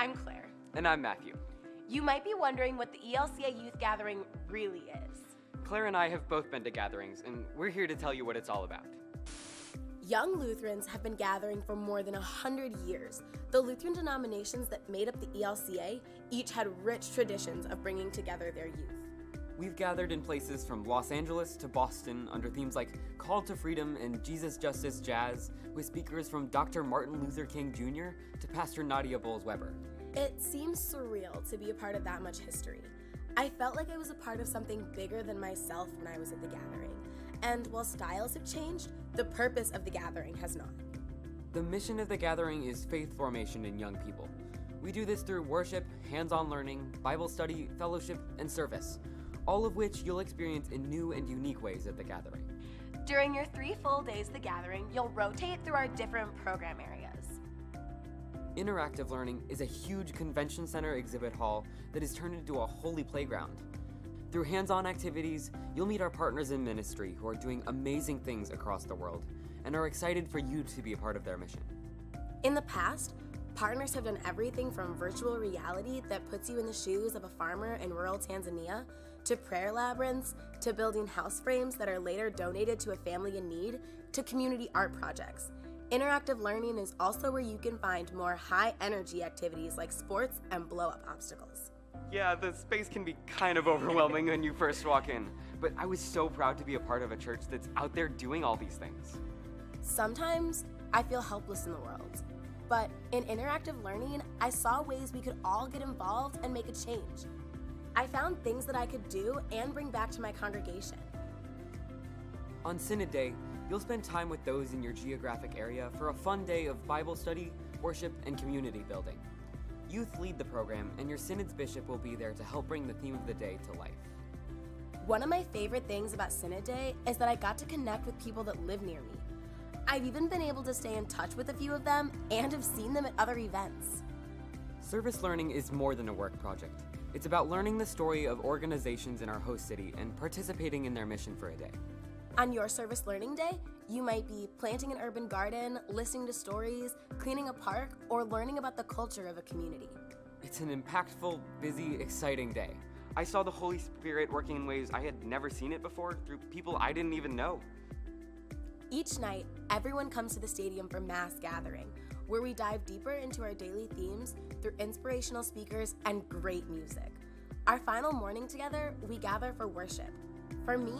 I'm Claire. And I'm Matthew. You might be wondering what the ELCA Youth Gathering really is. Claire and I have both been to gatherings, and we're here to tell you what it's all about. Young Lutherans have been gathering for more than 100 years. The Lutheran denominations that made up the ELCA each had rich traditions of bringing together their youth. We've gathered in places from Los Angeles to Boston under themes like Call to Freedom and Jesus, Justice, Jazz, with speakers from Dr. Martin Luther King Jr. to Pastor Nadia Bowles-Weber. It seems surreal to be a part of that much history. I felt like I was a part of something bigger than myself when I was at the gathering. And while styles have changed, the purpose of the gathering has not. The mission of the gathering is faith formation in young people. We do this through worship, hands-on learning, Bible study, fellowship, and service, all of which you'll experience in new and unique ways at the gathering. During your 3 full days of the gathering, you'll rotate through our different program areas. Interactive learning is a huge convention center exhibit hall that is turned into a holy playground. Through hands-on activities, you'll meet our partners in ministry who are doing amazing things across the world and are excited for you to be a part of their mission. In the past, partners have done everything from virtual reality that puts you in the shoes of a farmer in rural Tanzania, to prayer labyrinths, to building house frames that are later donated to a family in need, to community art projects. Interactive learning is also where you can find more high-energy activities like sports and blow-up obstacles. Yeah, the space can be kind of overwhelming when you first walk in, but I was so proud to be a part of a church that's out there doing all these things. Sometimes I feel helpless in the world, but in interactive learning, I saw ways we could all get involved and make a change. I found things that I could do and bring back to my congregation. On Synod Day, you'll spend time with those in your geographic area for a fun day of Bible study, worship, and community building. Youth lead the program, and your Synod's bishop will be there to help bring the theme of the day to life. One of my favorite things about Synod Day is that I got to connect with people that live near me. I've even been able to stay in touch with a few of them and have seen them at other events. Service learning is more than a work project. It's about learning the story of organizations in our host city and participating in their mission for a day. On your service learning day, you might be planting an urban garden, listening to stories, cleaning a park, or learning about the culture of a community. It's an impactful, busy, exciting day. I saw the Holy Spirit working in ways I had never seen it before through people I didn't even know. Each night, everyone comes to the stadium for mass gathering, where we dive deeper into our daily themes through inspirational speakers and great music. Our final morning together, we gather for worship. For me,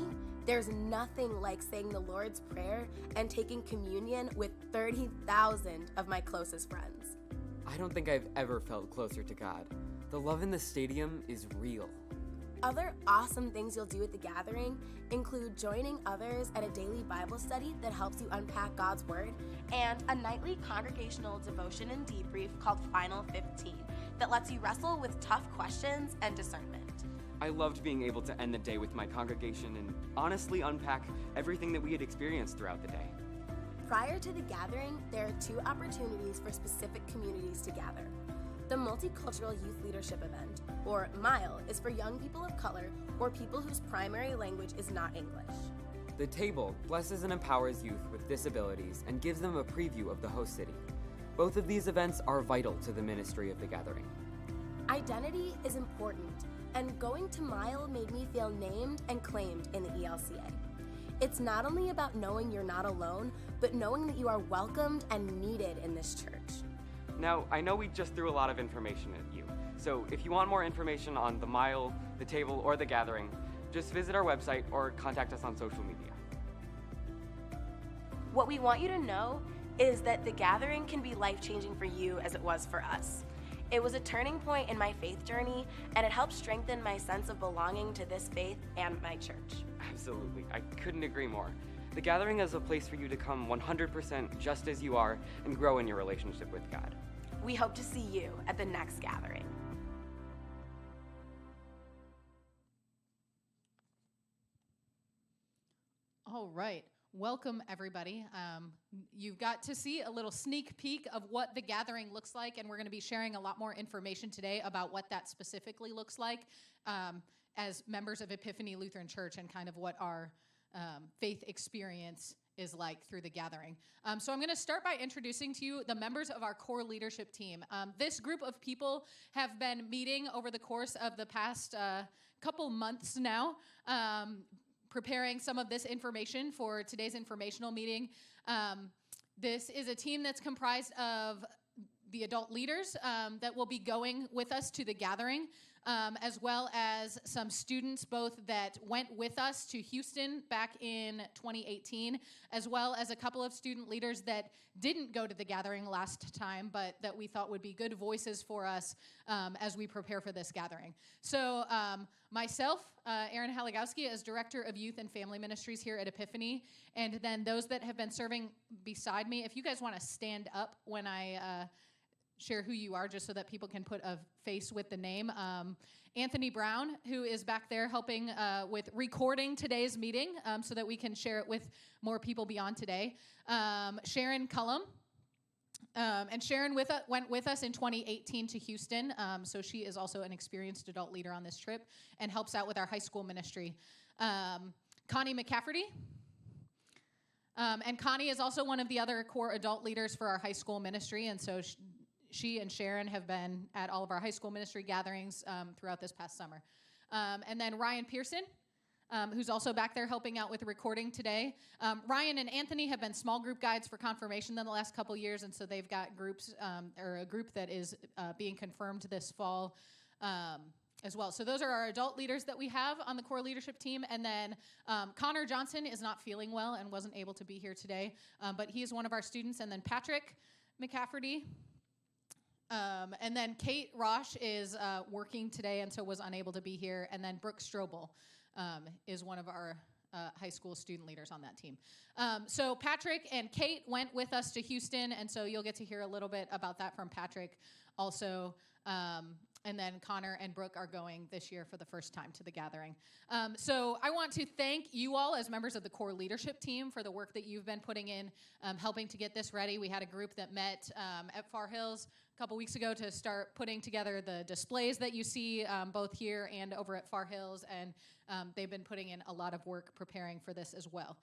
there's nothing like saying the Lord's Prayer and taking communion with 30,000 of my closest friends. I don't think I've ever felt closer to God. The love in the stadium is real. Other awesome things you'll do at the gathering include joining others at a daily Bible study that helps you unpack God's Word, and a nightly congregational devotion and debrief called Final 15 that lets you wrestle with tough questions and discernment. I loved being able to end the day with my congregation and honestly unpack everything that we had experienced throughout the day. Prior to the gathering, there are 2 opportunities for specific communities to gather. The Multicultural Youth Leadership Event, or MILE, is for young people of color or people whose primary language is not English. The Table blesses and empowers youth with disabilities and gives them a preview of the host city. Both of these events are vital to the ministry of the gathering. Identity is important, and going to MILE made me feel named and claimed in the ELCA. It's not only about knowing you're not alone, but knowing that you are welcomed and needed in this church. Now, I know we just threw a lot of information at you, so if you want more information on the MILE, the Table, or the gathering, just visit our website or contact us on social media. What we want you to know is that the gathering can be life-changing for you as it was for us. It was a turning point in my faith journey, and it helped strengthen my sense of belonging to this faith and my church. Absolutely, I couldn't agree more. The gathering is a place for you to come 100% just as you are and grow in your relationship with God. We hope to see you at the next gathering. All right. Welcome, everybody. You've got to see a little sneak peek of what the gathering looks like, and we're going to be sharing a lot more information today about what that specifically looks like as members of Epiphany Lutheran Church and kind of what our faith experience is like through the gathering. So I'm going to start by introducing to you the members of our core leadership team. This group of people have been meeting over the course of the past couple months now, preparing some of this information for today's informational meeting. This is a team that's comprised of the adult leaders that will be going with us to the gathering, as well as some students both that went with us to Houston back in 2018, as well as a couple of student leaders that didn't go to the gathering last time, but that we thought would be good voices for us as we prepare for this gathering. So myself, Erin Haligowski, as Director of Youth and Family Ministries here at Epiphany, and then those that have been serving beside me, if you guys want to stand up when I share who you are, just so that people can put a face with the name. Anthony Brown, who is back there helping with recording today's meeting so that we can share it with more people beyond today. Sharon Cullum. And Sharon went with us in 2018 to Houston, so she is also an experienced adult leader on this trip and helps out with our high school ministry. Connie McCafferty. And Connie is also one of the other core adult leaders for our high school ministry, and so she and Sharon have been at all of our high school ministry gatherings throughout this past summer. And then Ryan Pearson, who's also back there helping out with the recording today. Ryan and Anthony have been small group guides for confirmation in the last couple years, and so they've got groups, or a group that is being confirmed this fall as well. So those are our adult leaders that we have on the core leadership team. And then Connor Johnson is not feeling well and wasn't able to be here today, but he is one of our students. And then Patrick McCafferty. And then Kate Rosh is working today and so was unable to be here. And then Brooke Strobel is one of our high school student leaders on that team. So Patrick and Kate went with us to Houston, and so you'll get to hear a little bit about that from Patrick also. And then Connor and Brooke are going this year for the first time to the gathering. So I want to thank you all as members of the core leadership team for the work that you've been putting in, helping to get this ready. We had a group that met at Far Hills a couple weeks ago to start putting together the displays that you see both here and over at Far Hills, and they've been putting in a lot of work preparing for this as well.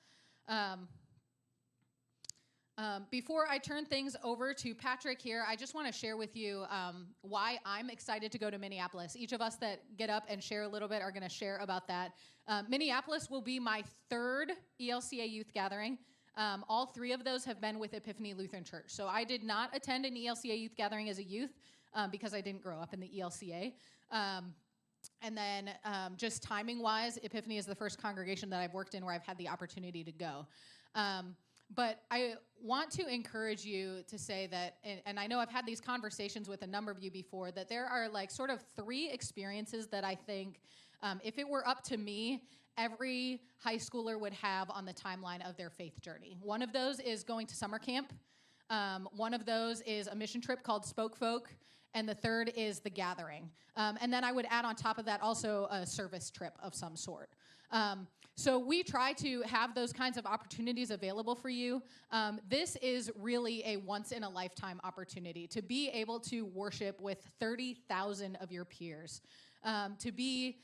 Before I turn things over to Patrick here, I just want to share with you why I'm excited to go to Minneapolis. Each of us that get up and share a little bit are going to share about that. Minneapolis will be my third ELCA youth gathering. All three of those have been with Epiphany Lutheran Church. So I did not attend an ELCA youth gathering as a youth because I didn't grow up in the ELCA. And then just timing-wise, Epiphany is the first congregation that I've worked in where I've had the opportunity to go. But I want to encourage you to say that, and I know I've had these conversations with a number of you before, that there are like sort of three experiences that I think, if it were up to me, every high schooler would have on the timeline of their faith journey. One of those is going to summer camp. One of those is a mission trip called Spoke Folk. And the third is the gathering. And then I would add on top of that also a service trip of some sort. So we try to have those kinds of opportunities available for you. This is really a once-in-a-lifetime opportunity to be able to worship with 30,000 of your peers, to be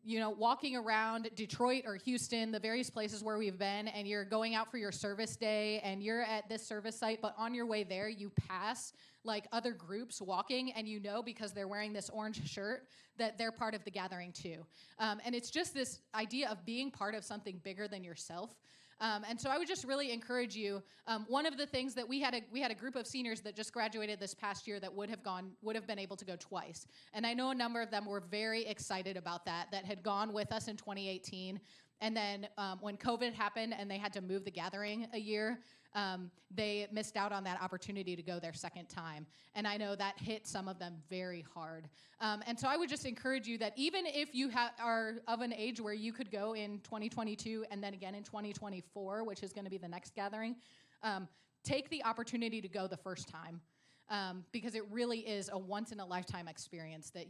walking around Detroit or Houston, the various places where we've been, and you're going out for your service day, and you're at this service site, but on your way there, you pass like other groups walking, and because they're wearing this orange shirt, that they're part of the gathering too. And it's just this idea of being part of something bigger than yourself. And so I would just really encourage you. One of the things that we had a group of seniors that just graduated this past year that would have been able to go twice. And I know a number of them were very excited about that had gone with us in 2018. And then when COVID happened and they had to move the gathering a year, they missed out on that opportunity to go their second time. And I know that hit some of them very hard. And so I would just encourage you that even if you are of an age where you could go in 2022 and then again in 2024, which is going to be the next gathering, take the opportunity to go the first time, because it really is a once-in-a-lifetime experience that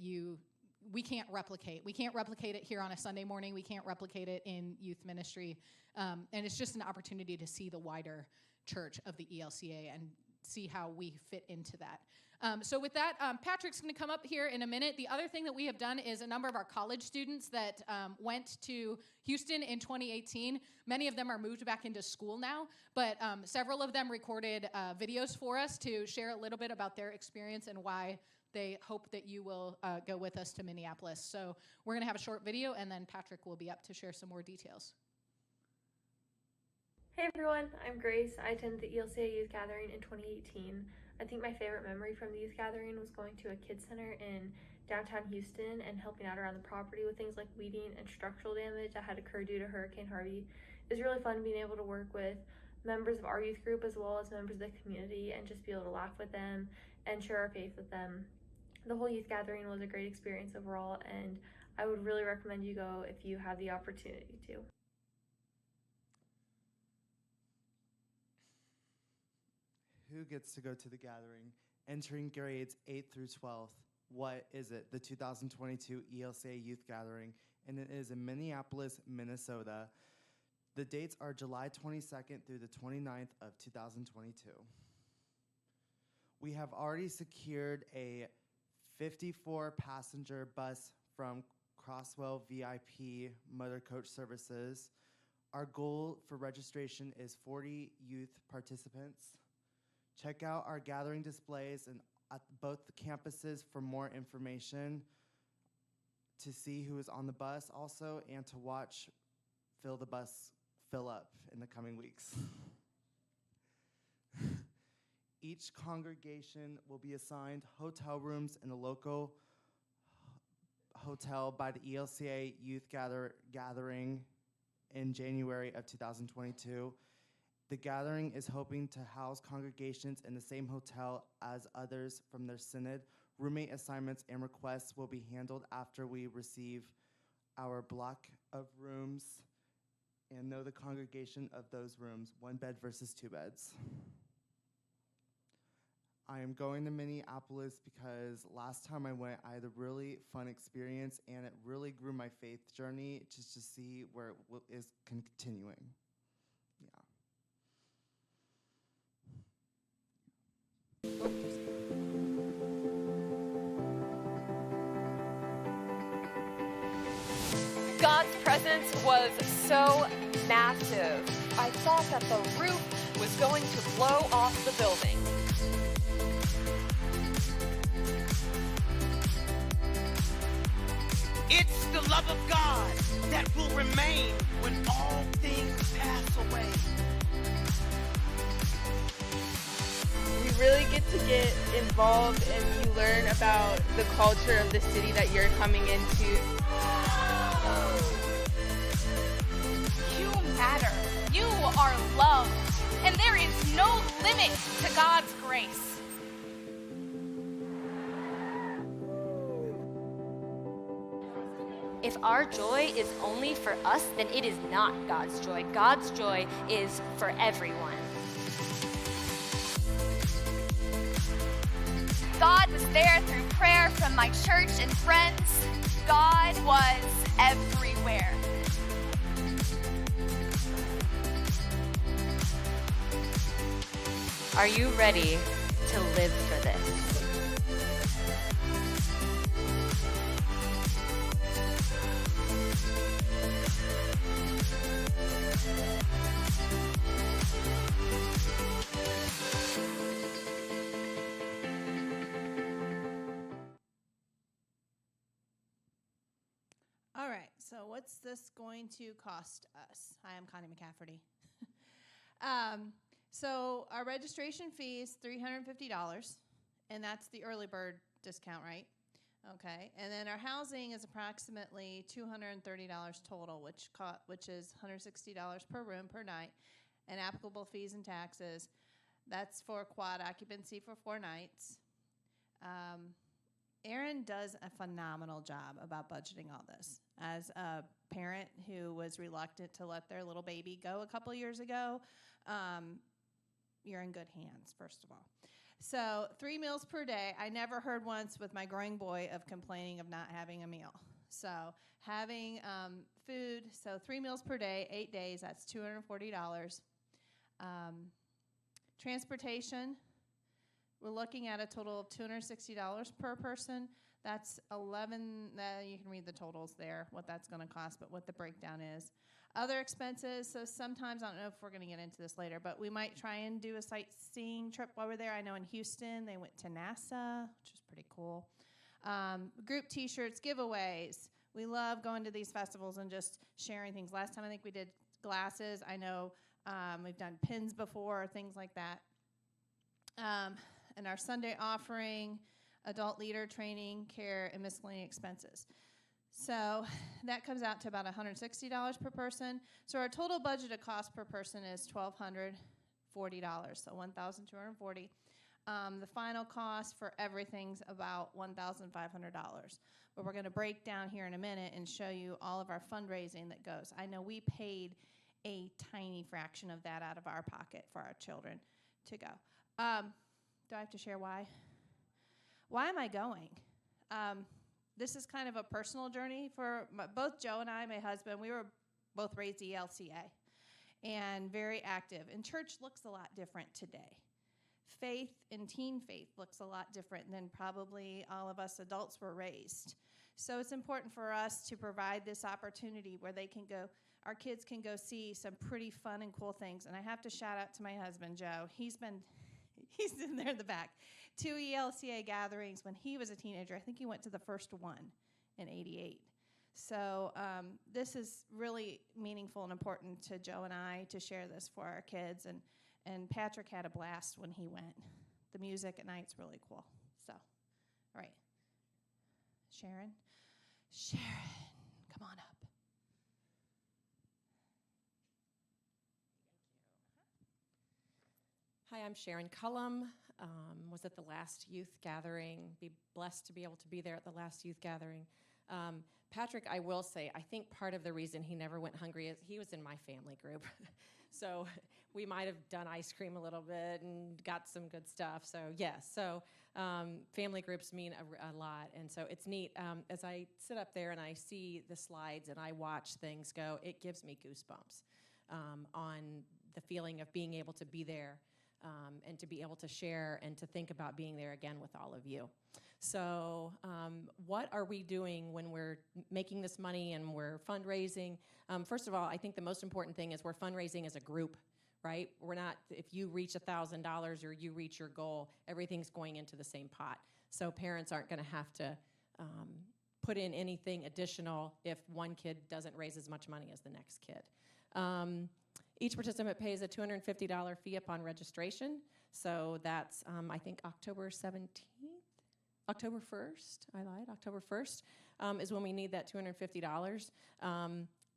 we can't replicate. We can't replicate it here on a Sunday morning. We can't replicate it in youth ministry. And it's just an opportunity to see the wider church of the ELCA and see how we fit into that. So with that, Patrick's going to come up here in a minute. The other thing that we have done is a number of our college students that went to Houston in 2018, many of them are moved back into school now, but several of them recorded videos for us to share a little bit about their experience and why they hope that you will go with us to Minneapolis. So we're going to have a short video, and then Patrick will be up to share some more details. Hey everyone, I'm Grace. I attended the ELCA Youth Gathering in 2018. I think my favorite memory from the youth gathering was going to a kids center in downtown Houston and helping out around the property with things like weeding and structural damage that had occurred due to Hurricane Harvey. It was really fun being able to work with members of our youth group as well as members of the community and just be able to laugh with them and share our faith with them. The whole youth gathering was a great experience overall, and I would really recommend you go if you have the opportunity to. Who gets to go to the gathering? Entering grades 8 through 12. What is it? The 2022 ELCA Youth Gathering, and it is in Minneapolis, Minnesota. The dates are July 22nd through the 29th of 2022. We have already secured a 54-passenger bus from Crosswell VIP Motor Coach Services. Our goal for registration is 40 youth participants. Check out our gathering displays and at both the campuses for more information, to see who is on the bus also, and to watch the bus fill up in the coming weeks. Each congregation will be assigned hotel rooms in a local hotel by the ELCA Youth Gathering in January of 2022. The gathering is hoping to house congregations in the same hotel as others from their synod. Roommate assignments and requests will be handled after we receive our block of rooms and know the congregation of those rooms, 1 bed versus 2 beds. I am going to Minneapolis because last time I went, I had a really fun experience, and it really grew my faith journey just to see where it is continuing. Yeah. God's presence was so massive. I thought that the roof was going to blow off the building. It's the love of God that will remain when all things pass away. You really get involved and you learn about the culture of the city that you're coming into. You matter. You are loved. And there is no limit to God's grace. If our joy is only for us, then it is not God's joy. God's joy is for everyone. God was there through prayer from my church and friends. God was everywhere. Are you ready to live for this? All right, so what's this going to cost us? Hi, I'm Connie McCafferty. So our registration fee is $350, and that's the early bird discount, right? Okay, and then our housing is approximately $230 total, which is $160 per room per night, and applicable fees and taxes. That's for quad occupancy for 4 nights. Erin does a phenomenal job about budgeting all this. As a parent who was reluctant to let their little baby go a couple years ago, you're in good hands, first of all. So 3 meals per day. I never heard once with my growing boy of complaining of not having a meal. So having food, so 3 meals per day, 8 days, that's $240. Transportation, We're looking at a total of $260 per person. That's 11, you can read the totals there, what that's going to cost, but what the breakdown is. Other expenses, so sometimes, I don't know if we're going to get into this later, but we might try and do a sightseeing trip while we're there. I know in Houston, they went to NASA, which is pretty cool. Group t-shirts, giveaways. We love going to these festivals and just sharing things. Last time I think we did glasses. I know we've done pins before, things like that. And our Sunday offering, adult leader training, care, and miscellaneous expenses. So that comes out to about $160 per person. So our total budgeted cost per person is $1,240, so $1,240. The final cost for everything's about $1,500. But we're going to break down here in a minute and show you all of our fundraising that goes. I know we paid a tiny fraction of that out of our pocket for our children to go. Do I have to share why? Why am I going? This is kind of a personal journey for both Joe and I, my husband. We were both raised ELCA and very active. And church looks a lot different today. Faith and teen faith looks a lot different than probably all of us adults were raised. So it's important for us to provide this opportunity where they can go, our kids can go see some pretty fun and cool things. And I have to shout out to my husband, Joe. He's in there in the back. 2 ELCA gatherings when he was a teenager. I think he went to the first one in '88. So this is really meaningful and important to Joe and I to share this for our kids. And Patrick had a blast when he went. The music at night's really cool. So, all right. Sharon, come on up. Hi, I'm Sharon Cullum. Was at the last youth gathering. Be blessed to be able to be there at the last youth gathering. Patrick, I will say, I think part of the reason he never went hungry is he was in my family group. So we might have done ice cream a little bit and got some good stuff. So yes, family groups mean a lot. And so it's neat. As I sit up there and I see the slides and I watch things go, it gives me goosebumps on the feeling of being able to be there. And to be able to share and to think about being there again with all of you. So what are we doing when we're making this money and we're fundraising? First of all, I think the most important thing is we're fundraising as a group, right? We're not, if you reach $1,000 or you reach your goal, everything's going into the same pot. So parents aren't going to have to put in anything additional if one kid doesn't raise as much money as the next kid. Each participant pays a $250 fee upon registration. So that's, I think, October 17th? October 1st? I lied. October 1st is when we need that $250.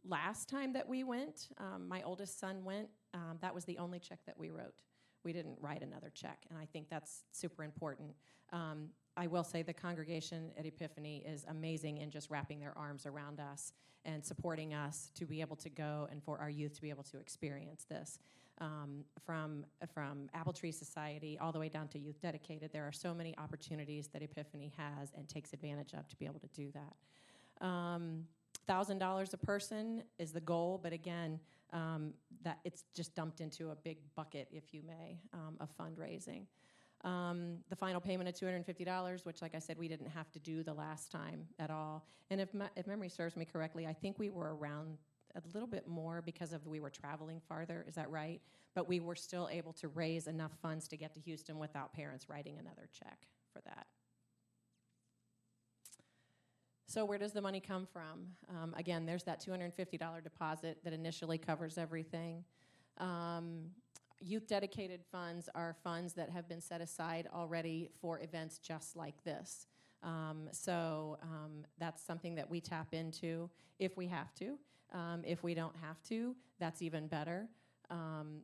Last time that we went, my oldest son went, that was the only check that we wrote. We didn't write another check, and I think that's super important. I will say the congregation at Epiphany is amazing in just wrapping their arms around us and supporting us to be able to go and for our youth to be able to experience this. From Apple Tree Society all the way down to Youth Dedicated, there are so many opportunities that Epiphany has and takes advantage of to be able to do that. $1,000 a person is the goal, but again, that it's just dumped into a big bucket, if you may, of fundraising. The final payment of $250, which, like I said, we didn't have to do the last time at all. And if memory serves me correctly, I think we were around a little bit more because of we were traveling farther. Is that right? But we were still able to raise enough funds to get to Houston without parents writing another check for that. So where does the money come from? Again, there's that $250 deposit that initially covers everything. Youth dedicated funds are funds that have been set aside already for events just like this. That's something that we tap into if we have to. If we don't have to, that's even better.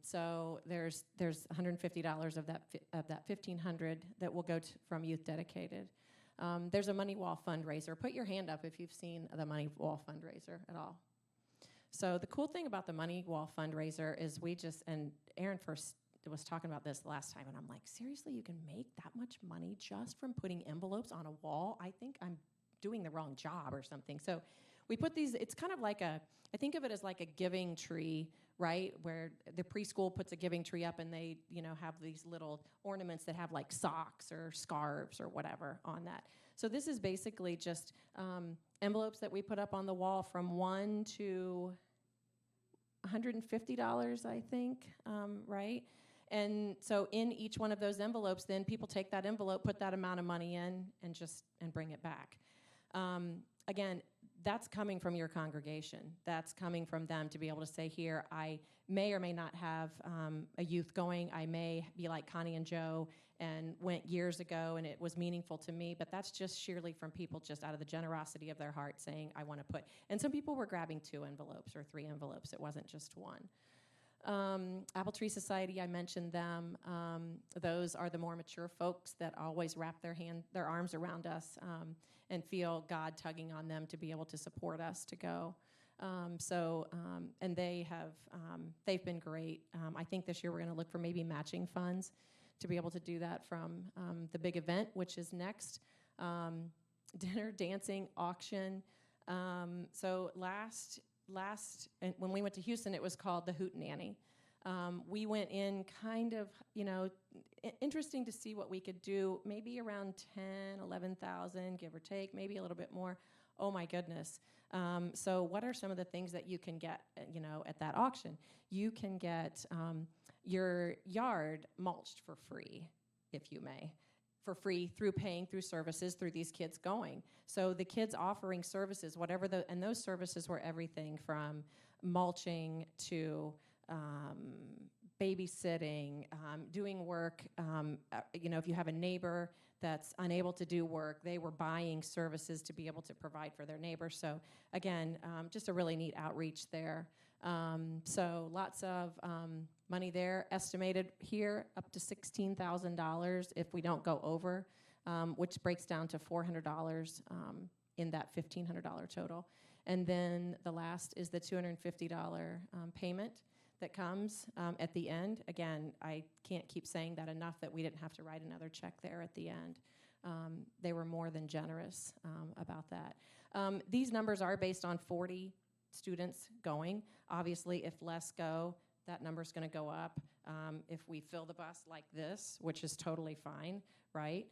So there's $150 of that $1,500 that will go from Youth Dedicated. There's a Money Wall fundraiser. Put your hand up if you've seen the Money Wall fundraiser at all. So the cool thing about the Money Wall fundraiser is and Aaron first was talking about this last time, and I'm like, seriously, you can make that much money just from putting envelopes on a wall? I think I'm doing the wrong job or something. So we put these, it's kind of like I think of it as like a giving tree right? Where the preschool puts a giving tree up and they, have these little ornaments that have like socks or scarves or whatever on that. So this is basically just envelopes that we put up on the wall from $1 to $150, I think, right? And so in each one of those envelopes, then people take that envelope, put that amount of money in, and bring it back. Again, that's coming from your congregation. That's coming from them to be able to say, here, I may or may not have a youth going. I may be like Connie and Joe and went years ago and it was meaningful to me, but that's just sheerly from people just out of the generosity of their heart saying, I want to put. And some people were grabbing 2 envelopes or 3 envelopes. It wasn't just one. Apple Tree Society, I mentioned them. Those are the more mature folks that always wrap their arms around us and feel God tugging on them to be able to support us to go. And they've been great. I think this year we're going to look for maybe matching funds to be able to do that from the big event, which is next. Dinner, dancing, auction. So last, and when we went to Houston, it was called the Hoot Nanny. We went in kind of, interesting to see what we could do, maybe around 10, 11,000, give or take, maybe a little bit more. Oh my goodness. So what are some of the things that you can get, at that auction? You can get your yard mulched for free, if you may. For free through paying through services through these kids going. So the kids offering services, and those services were everything from mulching to babysitting, doing work. If you have a neighbor that's unable to do work, they were buying services to be able to provide for their neighbors. So again, just a really neat outreach there. So lots of money there, estimated here up to $16,000 if we don't go over, which breaks down to $400 in that $1,500 total. And then the last is the $250 payment that comes at the end. Again, I can't keep saying that enough that we didn't have to write another check there at the end. They were more than generous about that. These numbers are based on 40 students going. Obviously, if less go, that number's going to go up. If we fill the bus like this, which is totally fine, right,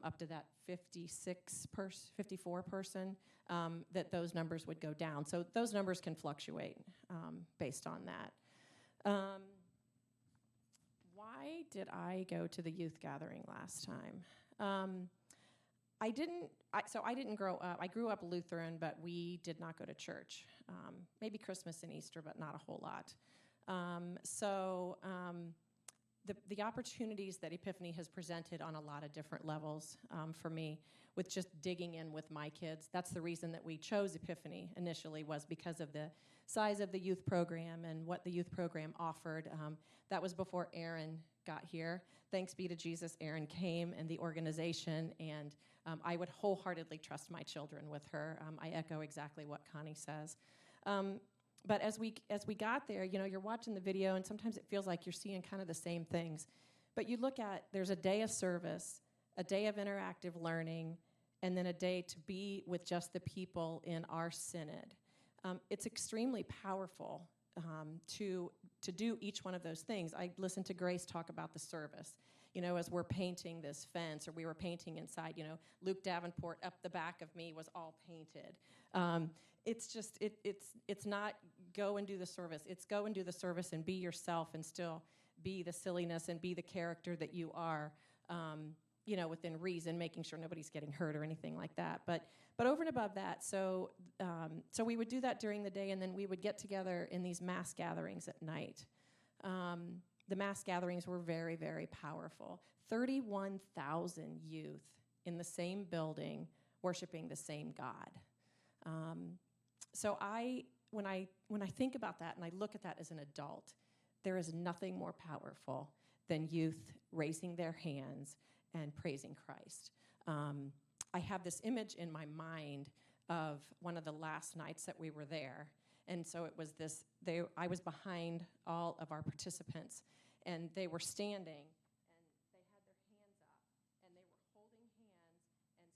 up to that 54 person, that those numbers would go down. So those numbers can fluctuate based on that. Why did I go to the youth gathering last time? I didn't grow up. I grew up Lutheran, but we did not go to church. Maybe Christmas and Easter, but not a whole lot. The opportunities that Epiphany has presented on a lot of different levels for me, with just digging in with my kids. That's the reason that we chose Epiphany initially, was because of the size of the youth program and what the youth program offered. That was before Erin got here. Thanks be to Jesus, Erin came and the organization, and I would wholeheartedly trust my children with her. I echo exactly what Connie says. But as we got there, you're watching the video, and sometimes it feels like you're seeing kind of the same things. But you look at, there's a day of service, a day of interactive learning, and then a day to be with just the people in our synod. It's extremely powerful to do each one of those things. I listened to Grace talk about the service. As we're painting this fence, or we were painting inside, Luke Davenport up the back of me was all painted. It's just, it's not go and do the service. It's go and do the service and be yourself and still be the silliness and be the character that you are, within reason, making sure nobody's getting hurt or anything like that. But over and above that, so we would do that during the day, and then we would get together in these mass gatherings at night. The mass gatherings were very, very powerful. 31,000 youth in the same building worshiping the same God. So when I think about that and I look at that as an adult, there is nothing more powerful than youth raising their hands and praising Christ. I have this image in my mind of one of the last nights that we were there. And so it was I was behind all of our participants, and they were standing, and they had their hands up, and they were holding hands and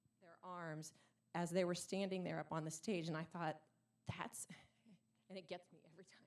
swinging their arms as they were standing there up on the stage. And I thought, and it gets me every time,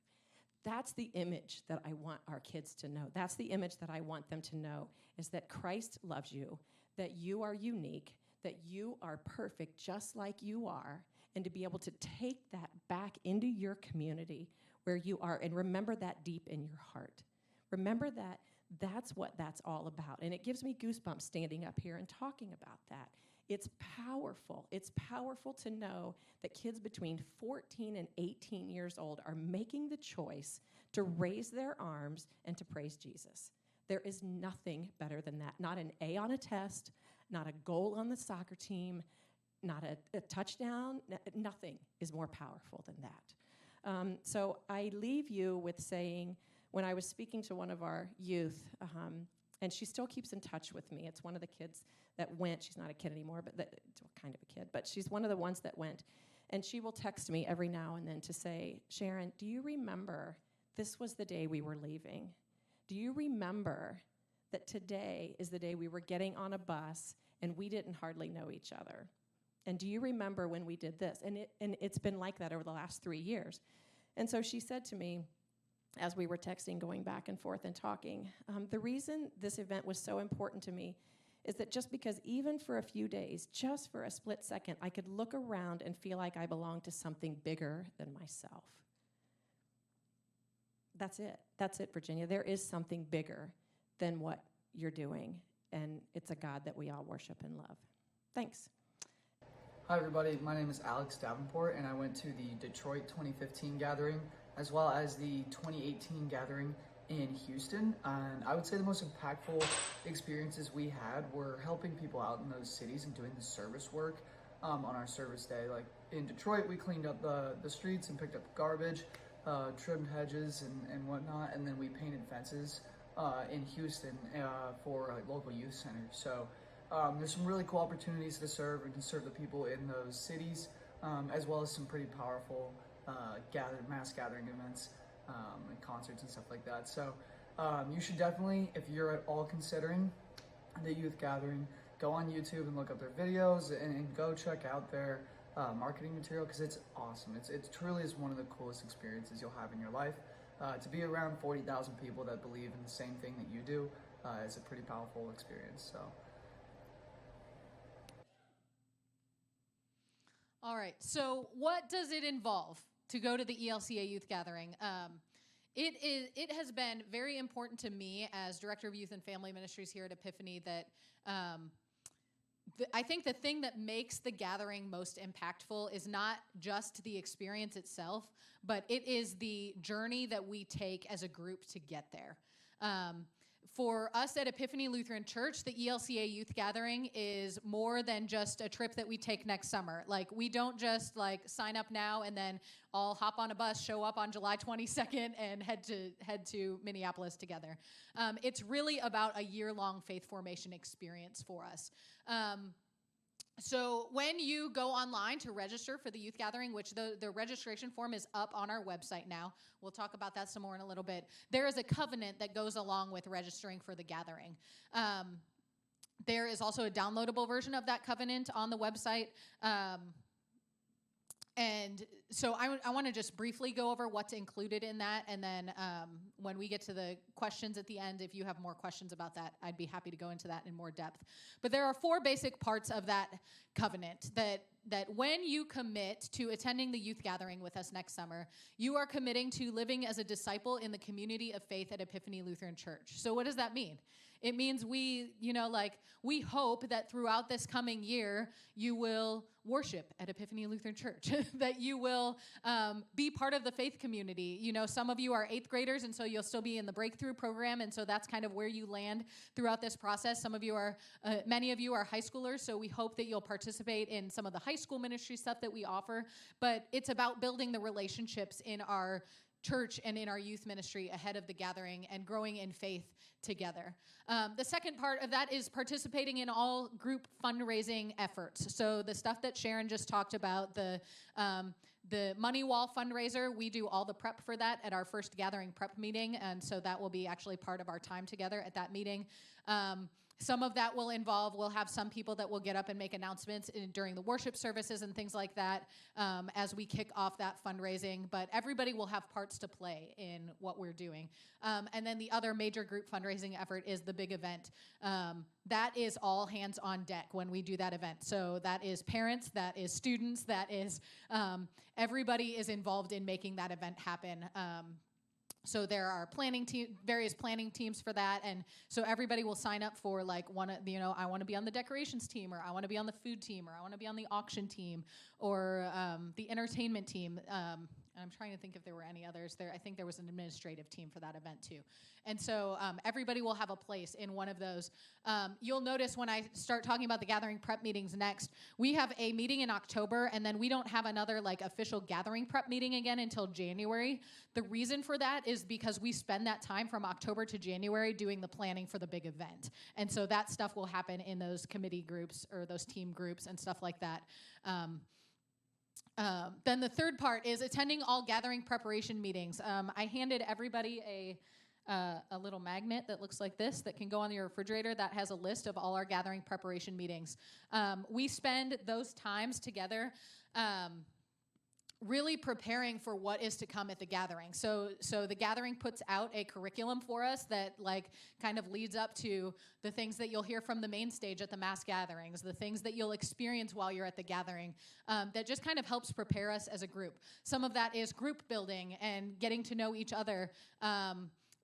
That's the image that I want our kids to know. That's the image that I want them to know, is that Christ loves you, that you are unique, that you are perfect just like you are, and to be able to take that back into your community where you are, and remember that deep in your heart. Remember that that's what that's all about. And it gives me goosebumps standing up here and talking about that. It's powerful. It's powerful to know that kids between 14 and 18 years old are making the choice to raise their arms and to praise Jesus. There is nothing better than that. Not an A on a test, not a goal on the soccer team, not a touchdown. Nothing is more powerful than that. So I leave you with saying, when I was speaking to one of our youth, and she still keeps in touch with me. It's one of the kids that went. She's not a kid anymore, but kind of a kid. But she's one of the ones that went. And she will text me every now and then to say, Sharon, do you remember this was the day we were leaving? Do you remember that today is the day we were getting on a bus and we didn't hardly know each other? And do you remember when we did this? And it's been like that over the last 3 years. And so she said to me, as we were texting, going back and forth and talking, the reason this event was so important to me is that just because even for a few days, just for a split second, I could look around and feel like I belonged to something bigger than myself. That's it. That's it, Virginia. There is something bigger than what you're doing, and it's a God that we all worship and love. Thanks. Hi, everybody. My name is Alex Davenport, and I went to the Detroit 2015 gathering, as well as the 2018 gathering in Houston. And I would say the most impactful experiences we had were helping people out in those cities and doing the service work on our service day. Like in Detroit, we cleaned up the streets and picked up garbage, trimmed hedges and whatnot, and then we painted fences in Houston for local youth centers. So there's some really cool opportunities to serve and to serve the people in those cities, as well as some pretty powerful mass gathering events and concerts and stuff like that. So you should definitely, if you're at all considering the youth gathering, go on YouTube and look up their videos and go check out their marketing material, because it's awesome. It truly is one of the coolest experiences you'll have in your life. To be around 40,000 people that believe in the same thing that you do is a pretty powerful experience. So. All right, so what does it involve to go to the ELCA Youth Gathering? It has been very important to me as Director of Youth and Family Ministries here at Epiphany that I think the thing that makes the gathering most impactful is not just the experience itself, but it is the journey that we take as a group to get there. For us at Epiphany Lutheran Church, the ELCA Youth Gathering is more than just a trip that we take next summer. Like, we don't just sign up now and then all hop on a bus, show up on July 22nd, and head to Minneapolis together. It's really about a year-long faith formation experience for us. So when you go online to register for the youth gathering, which the registration form is up on our website now, we'll talk about that some more in a little bit, there is a covenant that goes along with registering for the gathering. There is also a downloadable version of that covenant on the website. And so I want to just briefly go over what's included in that, and then when we get to the questions at the end, if you have more questions about that, I'd be happy to go into that in more depth. But there are 4 basic parts of that covenant that when you commit to attending the youth gathering with us next summer, you are committing to living as a disciple in the community of faith at Epiphany Lutheran Church. So what does that mean? It means we hope that throughout this coming year, you will worship at Epiphany Lutheran Church, that you will be part of the faith community. You know, some of you are 8th graders, and so you'll still be in the breakthrough program, and so that's kind of where you land throughout this process. Many of you are high schoolers, so we hope that you'll participate in some of the high school ministry stuff that we offer, but it's about building the relationships in our church and in our youth ministry ahead of the gathering and growing in faith together. The second part of that is participating in all group fundraising efforts. So the stuff that Sharon just talked about, the Money Wall fundraiser, we do all the prep for that at our first gathering prep meeting, and so that will be actually part of our time together at that meeting. Some of that will involve, we'll have some people that will get up and make announcements during the worship services and things like that as we kick off that fundraising. But everybody will have parts to play in what we're doing. And then the other major group fundraising effort is the big event. That is all hands on deck when we do that event. So that is parents, that is students, that is everybody is involved in making that event happen. So there are various planning teams for that, and so everybody will sign up for like I want to be on the decorations team, or I want to be on the food team, or I want to be on the auction team, or the entertainment team. I'm trying to think if there were any others there. I think there was an administrative team for that event too. And so everybody will have a place in one of those. You'll notice when I start talking about the gathering prep meetings next, we have a meeting in October, and then we don't have another like official gathering prep meeting again until January. The reason for that is because we spend that time from October to January doing the planning for the big event. And so that stuff will happen in those committee groups or those team groups and stuff like that. Then the third part is attending all gathering preparation meetings. I handed everybody a little magnet that looks like this that can go on your refrigerator that has a list of all our gathering preparation meetings. We spend those times together really preparing for what is to come at the gathering. So the gathering puts out a curriculum for us that like kind of leads up to the things that you'll hear from the main stage at the mass gatherings, the things that you'll experience while you're at the gathering, that just kind of helps prepare us as a group. Some of that is group building and getting to know each other.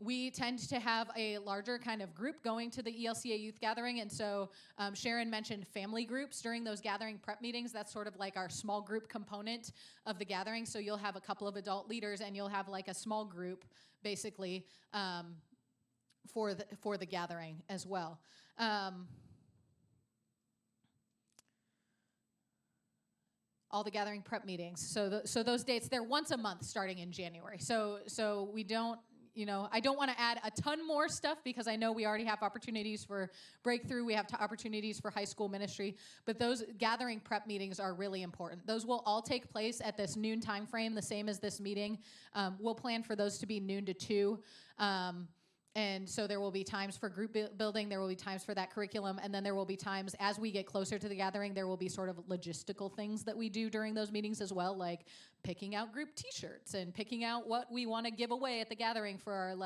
We tend to have a larger kind of group going to the ELCA youth gathering, and so Sharon mentioned family groups during those gathering prep meetings. That's sort of like our small group component of the gathering. So you'll have a couple of adult leaders, and you'll have like a small group, basically, for the gathering as well. All the gathering prep meetings. So those dates, they're once a month starting in January. So we don't. I don't want to add a ton more stuff because I know we already have opportunities for breakthrough. We have opportunities for high school ministry, but those gathering prep meetings are really important. Those will all take place at this noon time frame, the same as this meeting. We'll plan for those to be noon to 2. And so there will be times for group building, there will be times for that curriculum, and then there will be times as we get closer to the gathering, there will be sort of logistical things that we do during those meetings as well, like picking out group t-shirts and picking out what we want to give away at the gathering for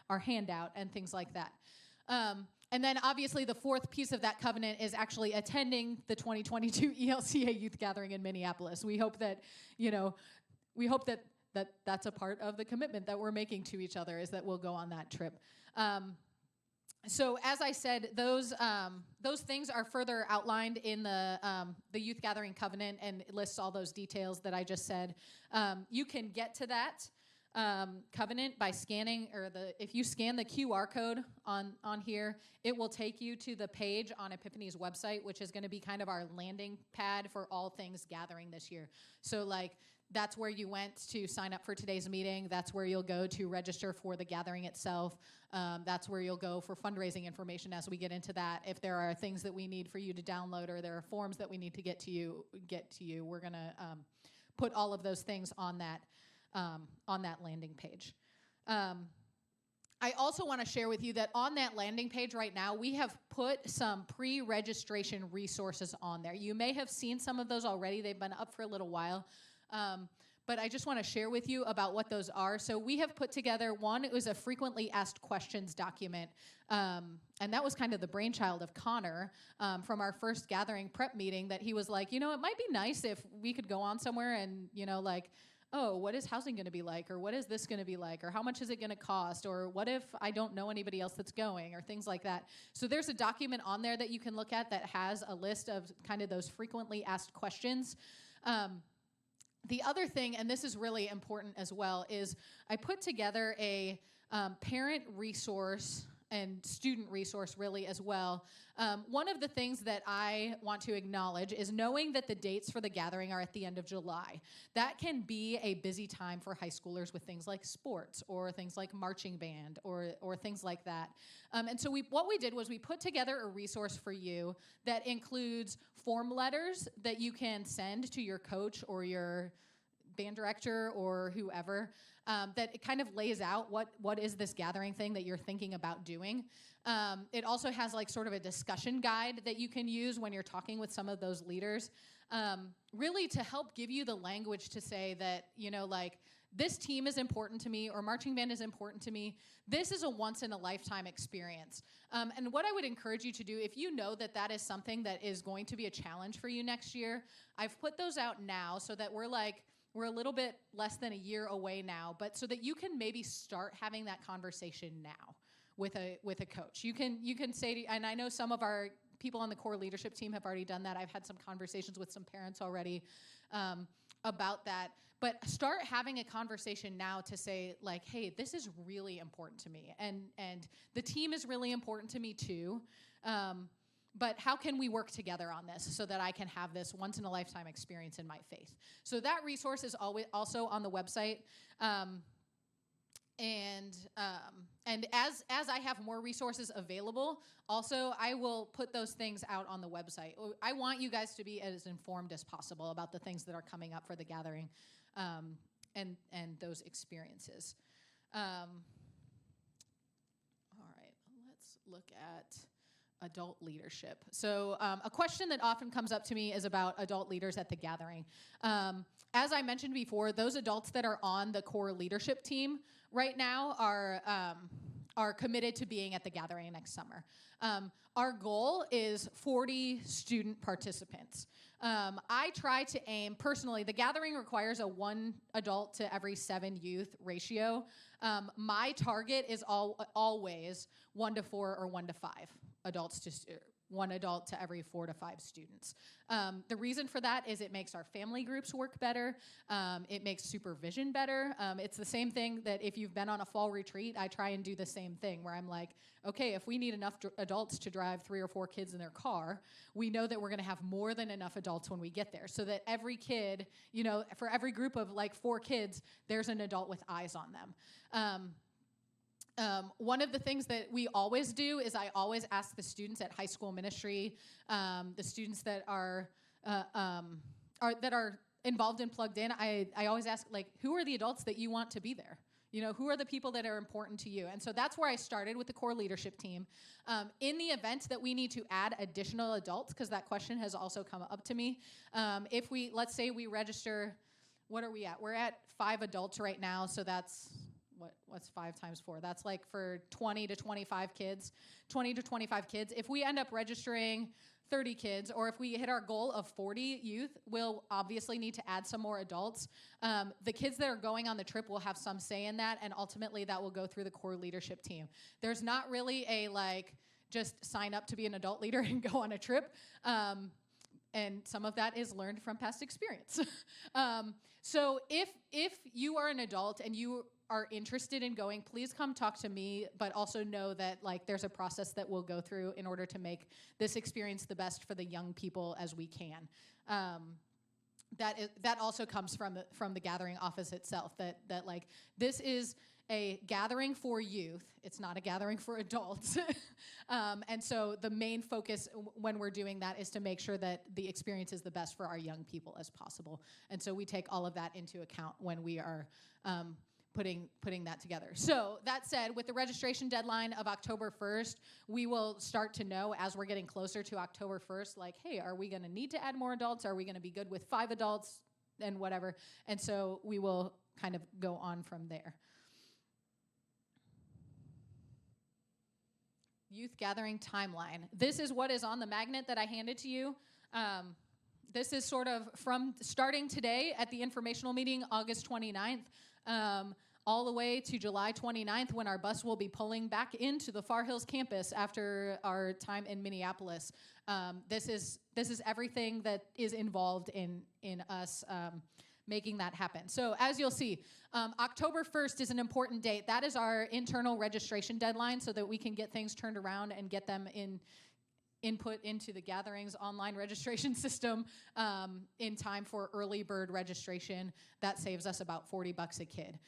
our handout and things like that. And then obviously the fourth piece of that covenant is actually attending the 2022 ELCA youth gathering in Minneapolis. We hope that, that's a part of the commitment that we're making to each other, is that we'll go on that trip. So as I said, those things are further outlined in the youth gathering covenant, and it lists all those details that I just said. You can get to that covenant by scanning, if you scan the QR code on here, it will take you to the page on Epiphany's website, which is going to be kind of our landing pad for all things gathering this year. So that's where you went to sign up for today's meeting. That's where you'll go to register for the gathering itself. That's where you'll go for fundraising information as we get into that. If there are things that we need for you to download, or there are forms that we need to get to you, we're going to put all of those things on that landing page. I also want to share with you that on that landing page right now, we have put some pre-registration resources on there. You may have seen some of those already. They've been up for a little while. But I just want to share with you about what those are. So we have put together one. It was a frequently asked questions document. And that was kind of the brainchild of Connor from our first gathering prep meeting, that he was like, it might be nice if we could go on somewhere and, oh, what is housing going to be like? Or what is this going to be like? Or how much is it going to cost? Or what if I don't know anybody else that's going? Or things like that. So there's a document on there that you can look at that has a list of kind of those frequently asked questions. The other thing, and this is really important as well, is I put together a parent resource and student resource really as well. One of the things that I want to acknowledge is knowing that the dates for the gathering are at the end of July. That can be a busy time for high schoolers with things like sports or things like marching band or things like that. And so what we did was we put together a resource for you that includes form letters that you can send to your coach or your band director or whoever. that it kind of lays out what is this gathering thing that you're thinking about doing. It also has like sort of a discussion guide that you can use when you're talking with some of those leaders, really to help give you the language to say that, you know, like, this team is important to me, or marching band is important to me. This is a once-in-a-lifetime experience. And what I would encourage you to do, if you know that that is something that is going to be a challenge for you next year, I've put those out now so that we're a little bit less than a year away now, but so that you can maybe start having that conversation now with a coach. You can say, and I know some of our people on the core leadership team have already done that. I've had some conversations with some parents already about that. But start having a conversation now to say, like, hey, this is really important to me. And the team is really important to me too. But how can we work together on this so that I can have this once-in-a-lifetime experience in my faith? So that resource is always also on the website. And as I have more resources available, also I will put those things out on the website. I want you guys to be as informed as possible about the things that are coming up for the gathering, and those experiences. All right, let's look at adult leadership. So a question that often comes up to me is about adult leaders at the gathering. As I mentioned before, those adults that are on the core leadership team right now are committed to being at the gathering next summer. Our goal is 40 student participants. I try to aim, personally, the gathering requires a 1 adult to every 7 youth ratio. My target is always 1 to 4 or 1 to 5 adults to 1 adult to every 4 to 5 students. The reason for that is it makes our family groups work better. It makes supervision better. It's the same thing that if you've been on a fall retreat, I try and do the same thing where I'm like, okay, if we need enough adults to drive 3 or 4 kids in their car, we know that we're gonna have more than enough adults when we get there, so that every kid, you know, for every group of like 4 kids, there's an adult with eyes on them. One of the things that we always do is I always ask the students at high school ministry, the students that are involved and plugged in, I always ask, like, who are the adults that you want to be there? You know, who are the people that are important to you? And so that's where I started with the core leadership team. In the event that we need to add additional adults, because that question has also come up to me, if we, let's say we register, what are we at? We're at 5 adults right now, so that's, what's 5 times 4? That's like for 20 to 25 kids. 20 to 25 kids. If we end up registering 30 kids, or if we hit our goal of 40 youth, we'll obviously need to add some more adults. The kids that are going on the trip will have some say in that, and ultimately that will go through the core leadership team. There's not really a, like, just sign up to be an adult leader and go on a trip. And some of that is learned from past experience. So if you are an adult and you are interested in going, please come talk to me, but also know that, like, there's a process that we'll go through in order to make this experience the best for the young people as we can. That also comes from the gathering office itself, that like, this is a gathering for youth. It's not a gathering for adults. And so the main focus when we're doing that is to make sure that the experience is the best for our young people as possible. And so we take all of that into account when we are putting that together. So that said, with the registration deadline of October 1st, we will start to know as we're getting closer to October 1st, like, hey, are we gonna need to add more adults? Are we gonna be good with 5 adults and whatever? And so we will kind of go on from there. Youth gathering timeline. This is what is on the magnet that I handed to you. This is sort of from starting today at the informational meeting, August 29th, all the way to July 29th, when our bus will be pulling back into the Far Hills campus after our time in Minneapolis. This is everything that is involved in us making that happen. So as you'll see, October 1st is an important date. That is our internal registration deadline so that we can get things turned around and get them input into the gatherings online registration system in time for early bird registration. That saves us about $40 a kid.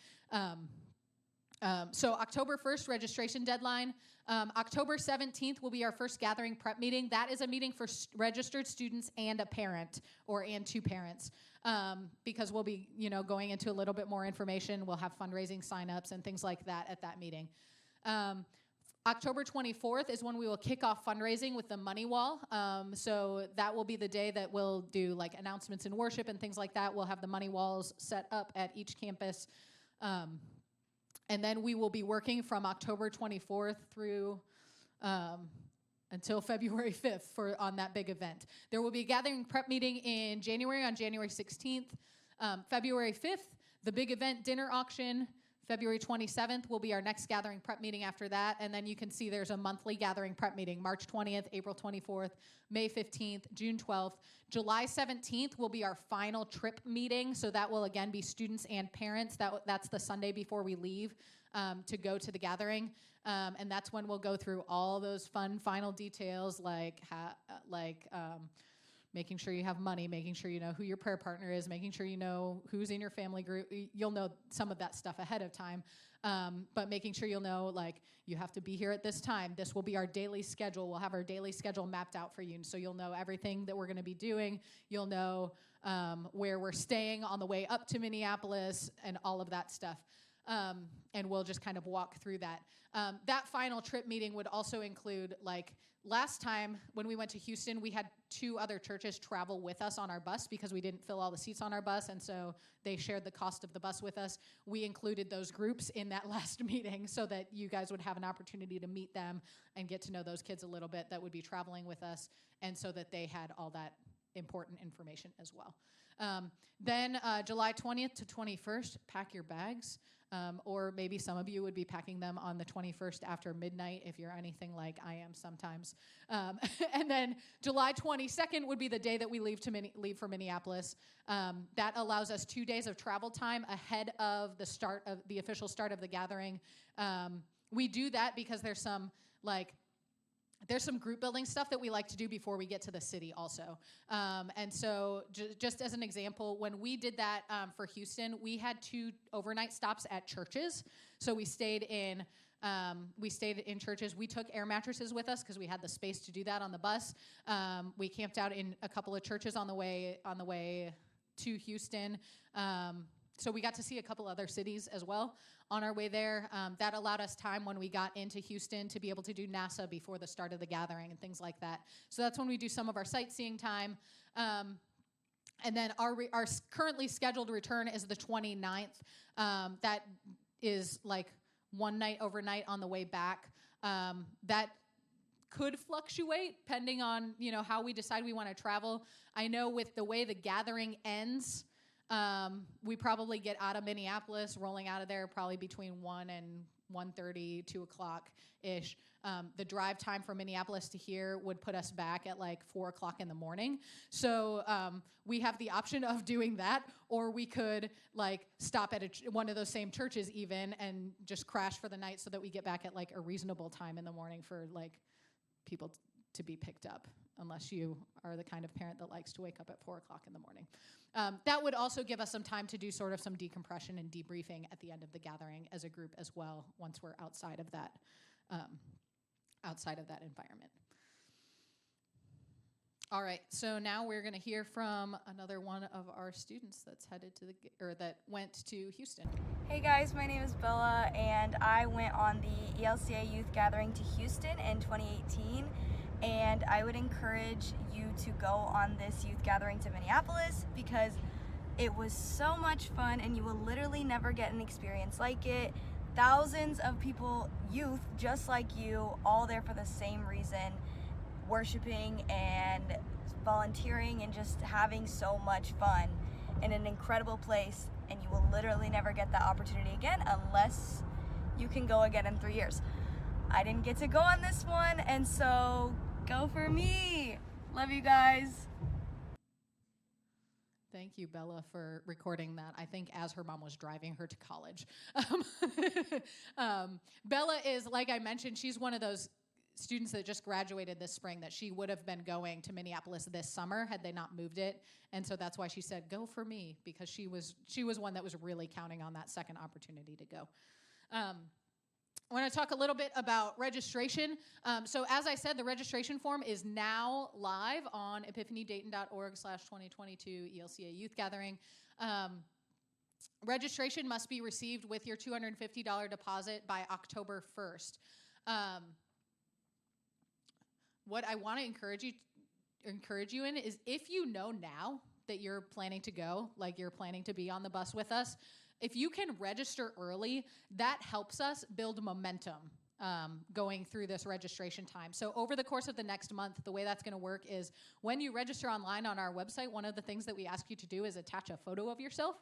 So October 1st, registration deadline. October 17th will be our first gathering prep meeting. That is a meeting for registered students and a parent and two parents, because we'll be, going into a little bit more information. We'll have fundraising signups and things like that at that meeting. October 24th is when we will kick off fundraising with the money wall. So that will be the day that we'll do like announcements in worship and things like that. We'll have the money walls set up at each campus. And then we will be working from October 24th through until February 5th on that big event. There will be a gathering prep meeting in January on January 16th. February 5th, the big event dinner auction. February 27th will be our next gathering prep meeting after that. And then you can see there's a monthly gathering prep meeting, March 20th, April 24th, May 15th, June 12th. July 17th will be our final trip meeting. So that will, again, be students and parents. That's the Sunday before we leave to go to the gathering. And that's when we'll go through all those fun final details like making sure you have money, making sure you know who your prayer partner is, making sure you know who's in your family group. You'll know some of that stuff ahead of time, but making sure you'll know, like, you have to be here at this time. This will be our daily schedule. We'll have our daily schedule mapped out for you, so you'll know everything that we're going to be doing. You'll know where we're staying on the way up to Minneapolis and all of that stuff, and we'll just kind of walk through that. That final trip meeting would also include, like, last time when we went to Houston, we had 2 other churches travel with us on our bus because we didn't fill all the seats on our bus, and so they shared the cost of the bus with us. We included those groups in that last meeting so that you guys would have an opportunity to meet them and get to know those kids a little bit that would be traveling with us, and so that they had all that important information as well. Then July 20th to 21st, pack your bags. Or maybe some of you would be packing them on the 21st after midnight if you're anything like I am sometimes. And then July 22nd would be the day that we leave for Minneapolis. That allows us 2 days of travel time ahead of the official start of the gathering. We do that because there's some group building stuff that we like to do before we get to the city also. And so just as an example, when we did that for Houston, we had 2 overnight stops at churches. So we stayed in churches. We took air mattresses with us because we had the space to do that on the bus. We camped out in a couple of churches on the way to Houston. So we got to see a couple other cities as well on our way there. That allowed us time when we got into Houston to be able to do NASA before the start of the gathering and things like that. So that's when we do some of our sightseeing time. And then our currently scheduled return is the 29th. That is like one night overnight on the way back. That could fluctuate depending on how we decide we want to travel. I know with the way the gathering ends, we probably get out of Minneapolis, rolling out of there probably between 1 and 1:30, 2 o'clock-ish. The drive time from Minneapolis to here would put us back at like 4 o'clock in the morning. So we have the option of doing that, or we could like stop at one of those same churches even and just crash for the night so that we get back at like a reasonable time in the morning for like people to be picked up, unless you are the kind of parent that likes to wake up at 4 o'clock in the morning. That would also give us some time to do sort of some decompression and debriefing at the end of the gathering as a group as well, once we're outside of that environment. All right, so now we're going to hear from another one of our students that's that went to Houston. Hey guys, my name is Bella, and I went on the ELCA Youth Gathering to Houston in 2018. And I would encourage you to go on this youth gathering to Minneapolis because it was so much fun and you will literally never get an experience like it. Thousands of people, youth just like you, all there for the same reason, worshiping and volunteering and just having so much fun in an incredible place, and you will literally never get that opportunity again unless you can go again in 3 years. I didn't get to go on this one, and so go for me. Love you guys. Thank you, Bella, for recording that, I think, as her mom was driving her to college. Bella is, like I mentioned, she's one of those students that just graduated this spring that she would have been going to Minneapolis this summer had they not moved it. And so that's why she said, go for me, because she was one that was really counting on that second opportunity to go. I want to talk a little bit about registration. So as I said, the registration form is now live on epiphanydayton.org/2022 ELCA Youth Gathering. Registration must be received with your $250 deposit by October 1st. What I want to encourage you in is, if you know now that you're planning to go, like you're planning to be on the bus with us, if you can register early, that helps us build momentum going through this registration time. So over the course of the next month, the way that's going to work is, when you register online on our website, one of the things that we ask you to do is attach a photo of yourself.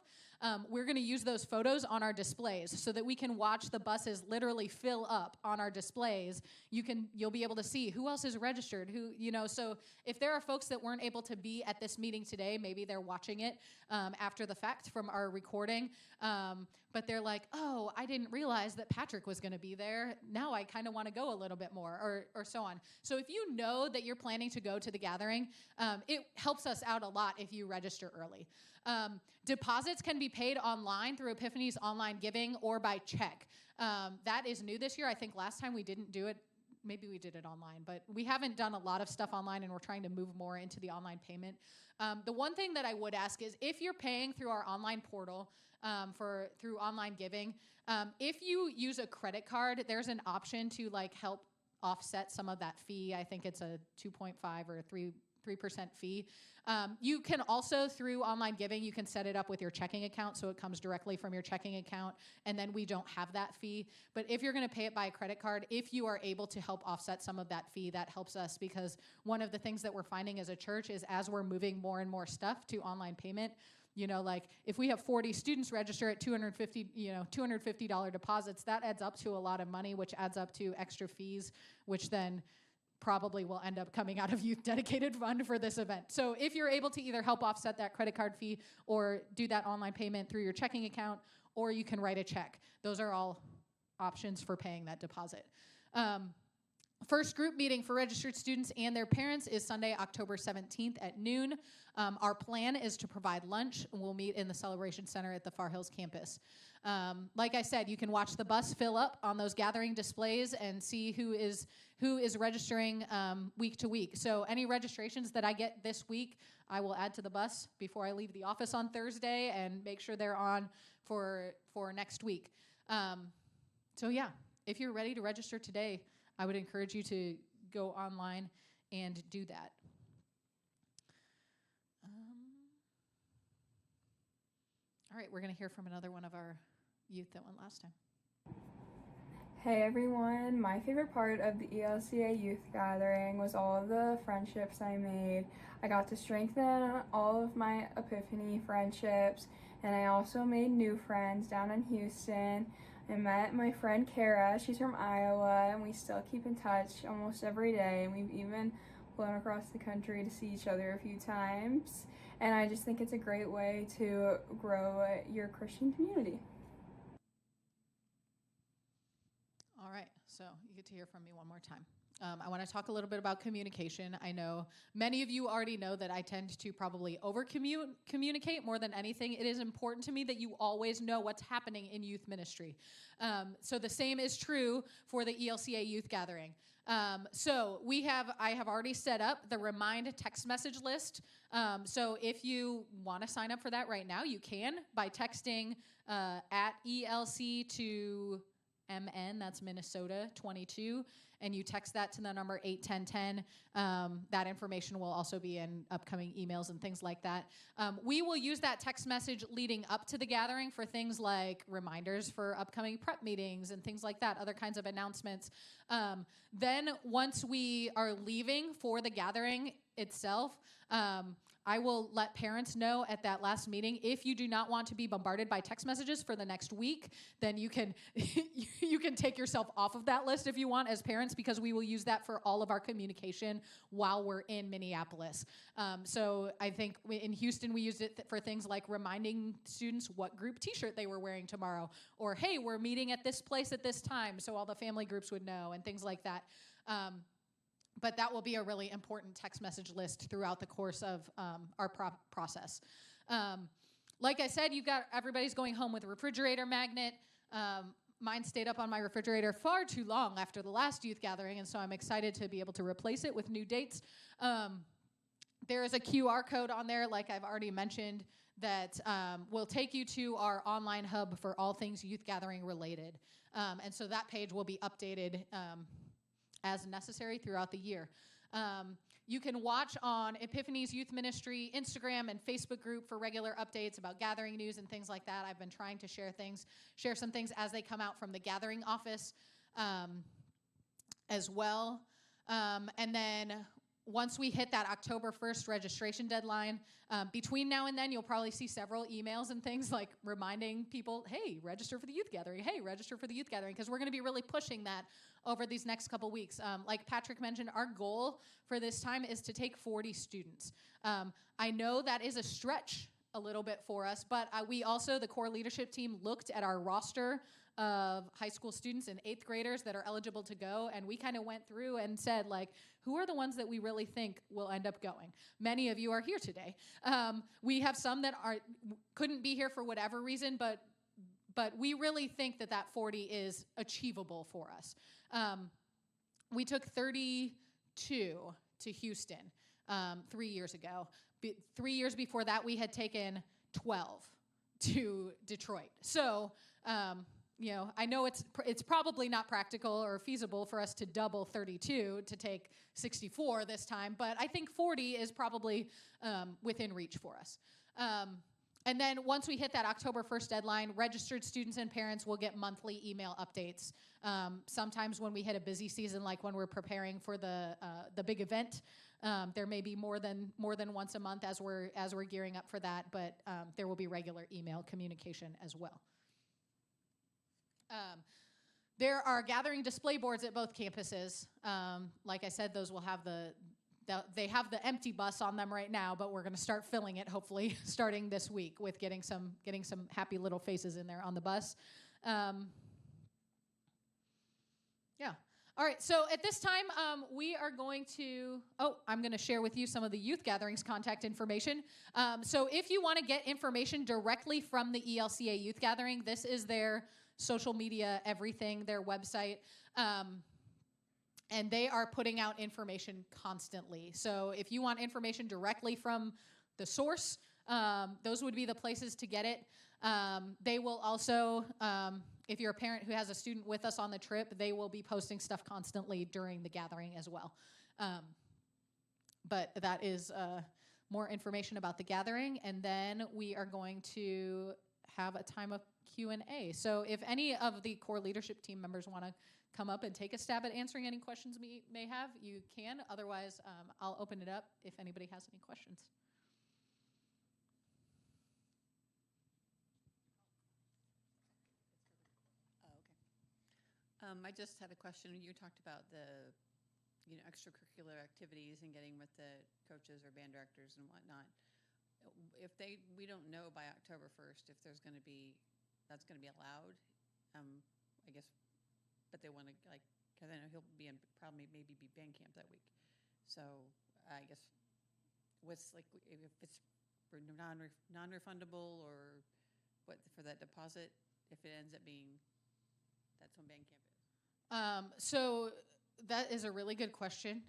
We're going to use those photos on our displays so that we can watch the buses literally fill up on our displays. You'll be able to see who else is registered, so if there are folks that weren't able to be at this meeting today, maybe they're watching it after the fact from our recording, but they're like, oh, I didn't realize that Patrick was going to be there. Now I kind of want to go a little bit more, or so on. So if you know that you're planning to go to the gathering, it helps us out a lot if you register early. Deposits can be paid online through Epiphany's online giving or by check. That is new this year. I think last time we didn't do it. Maybe we did it online, but we haven't done a lot of stuff online, and we're trying to move more into the online payment. The one thing that I would ask is, if you're paying through our online portal through online giving, if you use a credit card, there's an option to help offset some of that fee. I think it's a 2.5 or 3% fee. You can also, through online giving, you can set it up with your checking account so it comes directly from your checking account, and then we don't have that fee. But if you're going to pay it by a credit card, if you are able to help offset some of that fee, that helps us, because one of the things that we're finding as a church is, as we're moving more and more stuff to online payment, if we have 40 students register at $250 deposits, that adds up to a lot of money, which adds up to extra fees, which then probably will end up coming out of Youth Dedicated Fund for this event. So if you're able to either help offset that credit card fee or do that online payment through your checking account, or you can write a check. Those are all options for paying that deposit. First group meeting for registered students and their parents is Sunday, October 17th at noon. Our plan is to provide lunch, and we'll meet in the Celebration Center at the Far Hills campus. Like I said, you can watch the bus fill up on those gathering displays and see who is registering week to week. So any registrations that I get this week, I will add to the bus before I leave the office on Thursday and make sure they're on for next week. So yeah, if you're ready to register today, I would encourage you to go online and do that. All right, we're going to hear from another one of our youth that went last time. Hey everyone, my favorite part of the ELCA Youth Gathering was all of the friendships I made. I got to strengthen all of my Epiphany friendships, and I also made new friends down in Houston. I met my friend Kara, she's from Iowa, and we still keep in touch almost every day, and we've even flown across the country to see each other a few times. And I just think it's a great way to grow your Christian community. All right, so you get to hear from me one more time. I want to talk a little bit about communication. I know many of you already know that I tend to probably over-communicate more than anything. It is important to me that you always know what's happening in youth ministry. So the same is true for the ELCA Youth Gathering. So I have already set up the Remind text message list. So if you want to sign up for that right now, you can by texting at ELC to MN, that's Minnesota 22, and you text that to the number 81010. That information will also be in upcoming emails and things like that. We will use that text message leading up to the gathering for things like reminders for upcoming prep meetings and things like that, other kinds of announcements. Then once we are leaving for the gathering itself, I will let parents know at that last meeting, if you do not want to be bombarded by text messages for the next week, then you can you can take yourself off of that list if you want as parents, because we will use that for all of our communication while we're in Minneapolis. So I think in Houston, we used it for things like reminding students what group t-shirt they were wearing tomorrow, or hey, we're meeting at this place at this time, so all the family groups would know, and things like that. But that will be a really important text message list throughout the course of our process. Like I said, everybody's going home with a refrigerator magnet. Mine stayed up on my refrigerator far too long after the last youth gathering, and so I'm excited to be able to replace it with new dates. There is a QR code on there, like I've already mentioned, that will take you to our online hub for all things youth gathering related. And so that page will be updated as necessary throughout the year. You can watch on Epiphany's youth ministry Instagram and Facebook group for regular updates about gathering news and things like that. I've been trying to share some things as they come out from the gathering office as well. And then once we hit that October 1st registration deadline, between now and then, you'll probably see several emails and things like reminding people, hey, register for the youth gathering. Hey, register for the youth gathering, because we're going to be really pushing that over these next couple weeks. Like Patrick mentioned, our goal for this time is to take 40 students. I know that is a stretch a little bit for us, but we also, the core leadership team, looked at our roster of high school students and 8th graders that are eligible to go, and we kind of went through and said, like, who are the ones that we really think will end up going? Many of you are here today. We have some that couldn't be here for whatever reason, but we really think that 40 is achievable for us. We took 32 to Houston 3 years ago. 3 years before that, we had taken 12 to Detroit. So, I know it's probably not practical or feasible for us to double 32 to take 64 this time, but I think 40 is probably within reach for us. And then once we hit that October 1st deadline, registered students and parents will get monthly email updates. Sometimes when we hit a busy season, like when we're preparing for the big event, there may be more than once a month as we're gearing up for that, but there will be regular email communication as well. There are gathering display boards at both campuses. Like I said, those will have they have the empty bus on them right now, but we're going to start filling it hopefully starting this week with getting some happy little faces in there on the bus. Yeah. All right, so at this time, we are going to, I'm going to share with you some of the youth gatherings contact information. So if you want to get information directly from the ELCA youth gathering, this is their social media, everything, their website. And they are putting out information constantly. So if you want information directly from the source, those would be the places to get it. They will also, if you're a parent who has a student with us on the trip, they will be posting stuff constantly during the gathering as well. But that is more information about the gathering. And then we are going to have a time of Q&A. So if any of the core leadership team members want to come up and take a stab at answering any questions we may have, you can. Otherwise, I'll open it up if anybody has any questions. I just had a question. You talked about the, extracurricular activities and getting with the coaches or band directors and whatnot. If we don't know by October 1st if that's going to be allowed, I guess, but they want to, because I know he'll be maybe be band camp that week. So I guess what's if it's for non-refundable or what for that deposit, if it ends up being that's when band camp is. So that is a really good question.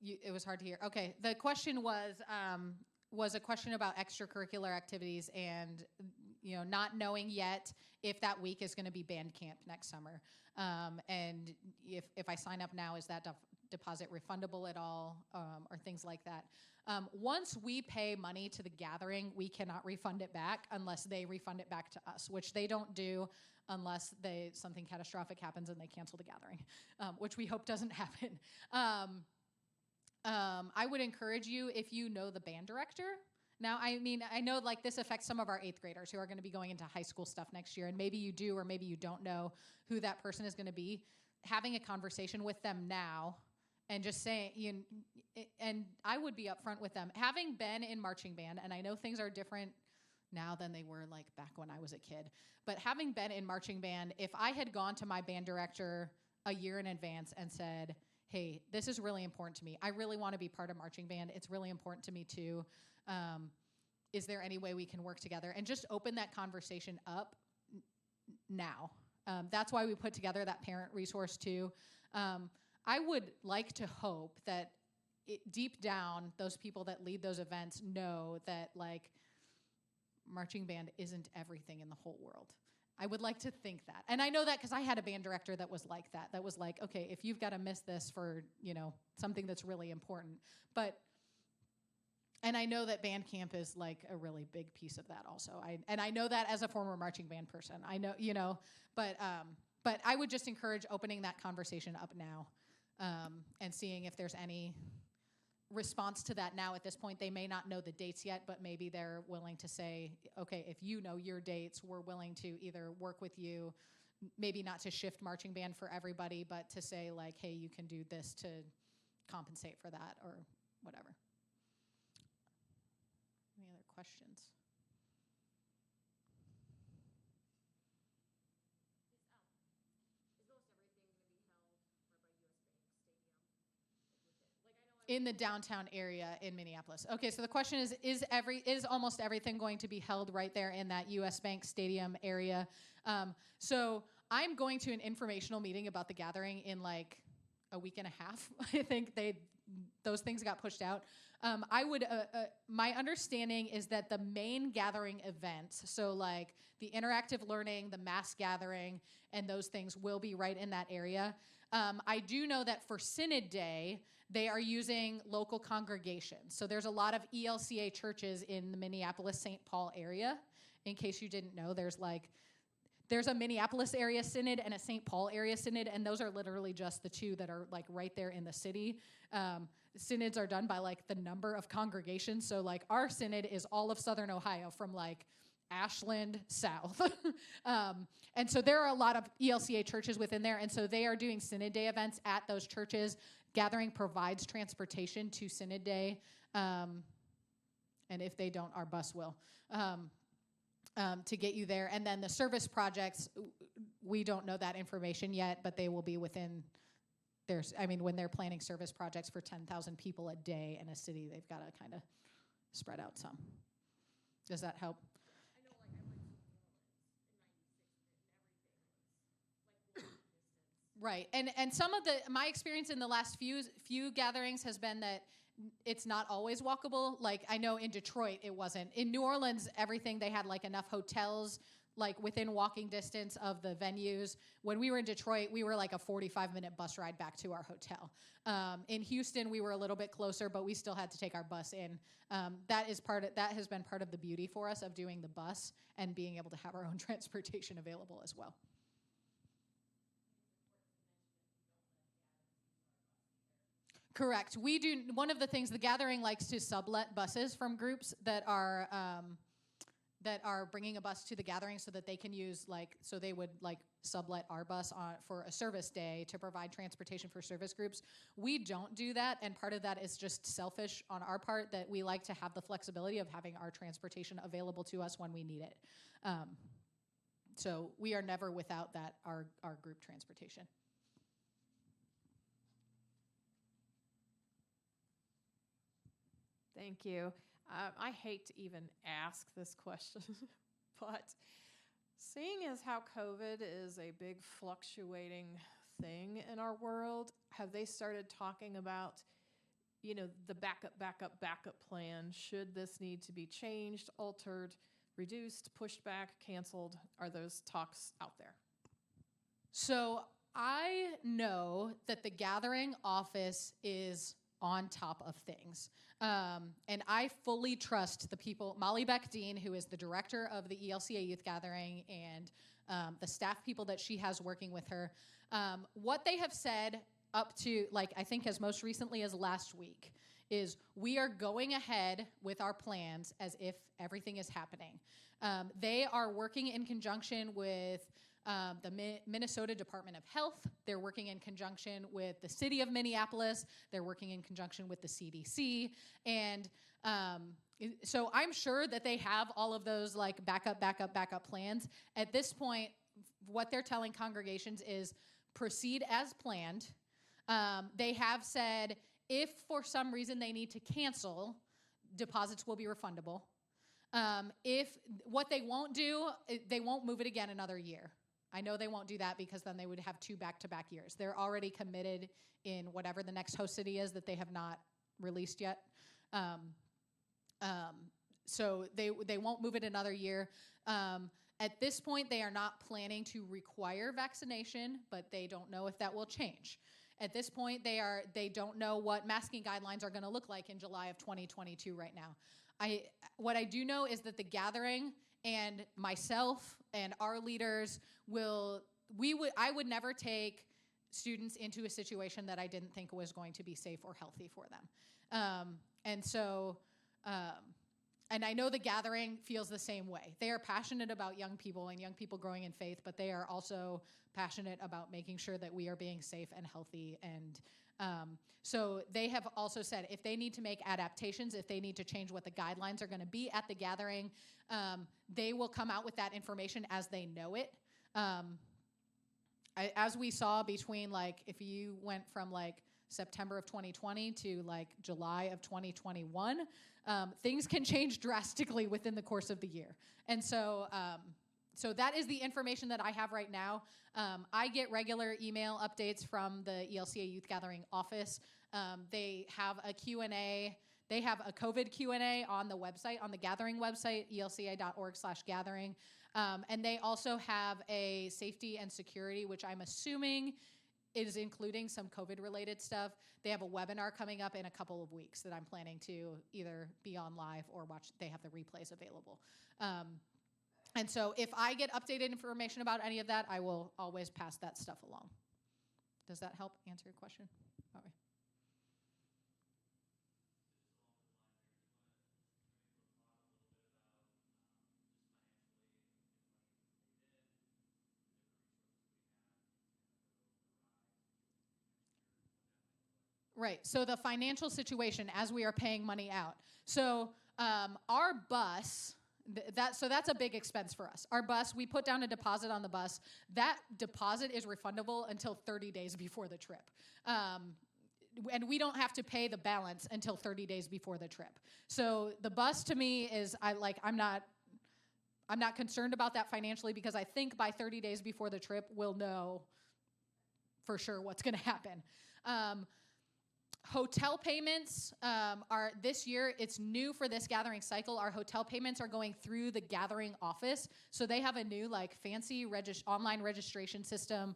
It was hard to hear. Okay, the question was a question about extracurricular activities and not knowing yet if that week is going to be band camp next summer, and if I sign up now, is that deposit refundable at all, or things like that. Once we pay money to the gathering, we cannot refund it back unless they refund it back to us, which they don't do unless something catastrophic happens and they cancel the gathering, which we hope doesn't happen. I would encourage you, if you know the band director. Now, I know this affects some of our 8th graders who are going to be going into high school stuff next year, and maybe you do or maybe you don't know who that person is going to be. Having a conversation with them now and just saying, and I would be upfront with them. Having been in marching band, and I know things are different now than they were back when I was a kid, but having been in marching band, if I had gone to my band director a year in advance and said, hey, this is really important to me. I really want to be part of marching band. It's really important to me too. is there any way we can work together? And just open that conversation up now. That's why we put together that parent resource too. I would like to hope that deep down, those people that lead those events know that like marching band isn't everything in the whole world. I would like to think that. And I know that because I had a band director that was like that. That was like, okay, if you've got to miss this for, something that's really important. And I know that band camp is like a really big piece of that also. I know that as a former marching band person. I know, but I would just encourage opening that conversation up now, and seeing if there's any response to that now at this point. They may not know the dates yet, but maybe they're willing to say, okay, if you know your dates, we're willing to either work with you, maybe not to shift marching band for everybody, but to say like, hey, you can do this to compensate for that or whatever. Any other questions? In the downtown area in Minneapolis. Okay, so the question is almost everything going to be held right there in that US Bank Stadium area? So I'm going to an informational meeting about the gathering in like a week and a half. I think those things got pushed out. My understanding is that the main gathering events, so like the interactive learning, the mass gathering, and those things will be right in that area. I do know that for Synod Day, they are using local congregations. So there's a lot of ELCA churches in the Minneapolis-St. Paul area. In case you didn't know, there's a Minneapolis area synod and a St. Paul area synod, and those are literally just the two that are like right there in the city. Synods are done by like the number of congregations. So like our synod is all of Southern Ohio from like Ashland south. And so there are a lot of ELCA churches within there. And so they are doing Synod Day events at those churches. Gathering provides transportation to Synod Day. And if they don't, our bus will, to get you there. And then the service projects, we don't know that information yet, but they will be within when they're planning service projects for 10,000 people a day in a city, they've got to kind of spread out some. Does that help? Right, and some of my experience in the last few gatherings has been that it's not always walkable. Like I know in Detroit it wasn't. In New Orleans, everything they had like enough hotels like within walking distance of the venues. When we were in Detroit, we were like a 45-minute bus ride back to our hotel. In Houston, we were a little bit closer, but we still had to take our bus in. That has been part of the beauty for us of doing the bus and being able to have our own transportation available as well. Correct. We do. One of the things the gathering likes to sublet buses from groups that are bringing a bus to the gathering, so that they can use so they would sublet our bus for a service day to provide transportation for service groups. We don't do that, and part of that is just selfish on our part, that we like to have the flexibility of having our transportation available to us when we need it. So we are never without that our group transportation. Thank you. I hate to even ask this question, but seeing as how COVID is a big fluctuating thing in our world, have they started talking about, the backup plan? Should this need to be changed, altered, reduced, pushed back, canceled? Are those talks out there? So I know that the gathering office is on top of things. And I fully trust the people, Molly Beck-Dean, who is the director of the ELCA Youth Gathering, and the staff people that she has working with her. What they have said up to, I think as most recently as last week, is we are going ahead with our plans as if everything is happening. They are working in conjunction with the Minnesota Department of Health. They're working in conjunction with the city of Minneapolis. They're working in conjunction with the CDC. And so I'm sure that they have all of those backup plans. At this point, what they're telling congregations is proceed as planned. They have said if for some reason they need to cancel, deposits will be refundable. If what they won't do, they won't move it again another year. I know they won't do that because then they would have 2 back-to-back years. They're already committed in whatever the next host city is that they have not released yet. So they won't move it another year. At this point, they are not planning to require vaccination, but they don't know if that will change. At this point, they don't know what masking guidelines are going to look like in July of 2022 right now. What I do know is that the gathering and myself and our leaders I would never take students into a situation that I didn't think was going to be safe or healthy for them. And I know the gathering feels the same way. They are passionate about young people and young people growing in faith, but they are also passionate about making sure that we are being safe and healthy. And so they have also said if they need to make adaptations, if they need to change what the guidelines are going to be at the gathering, they will come out with that information as they know it. As we saw between, like, if you went from like September of 2020 to like July of 2021, things can change drastically within the course of the year. And so that is the information that I have right now. I get regular email updates from the ELCA Youth Gathering office. They have a Q&A. They have a COVID Q&A on the website, on the gathering website, elca.org/gathering. And they also have a safety and security, which I'm assuming is including some COVID-related stuff. They have a webinar coming up in a couple of weeks that I'm planning to either be on live or watch. They have the replays available. And so if I get updated information about any of that, I will always pass that stuff along. Does that help answer your question? All right. Right. So the financial situation as we are paying money out. So our bus, that's a big expense for us. Our bus, we put down a deposit on the bus. That deposit is refundable until 30 days before the trip. And we don't have to pay the balance until 30 days before the trip. So the bus to me is, I'm not concerned about that financially because I think by 30 days before the trip, we'll know for sure what's going to happen. Hotel payments are this year, it's new for this gathering cycle. Our hotel payments are going through the gathering office. So they have a new fancy online registration system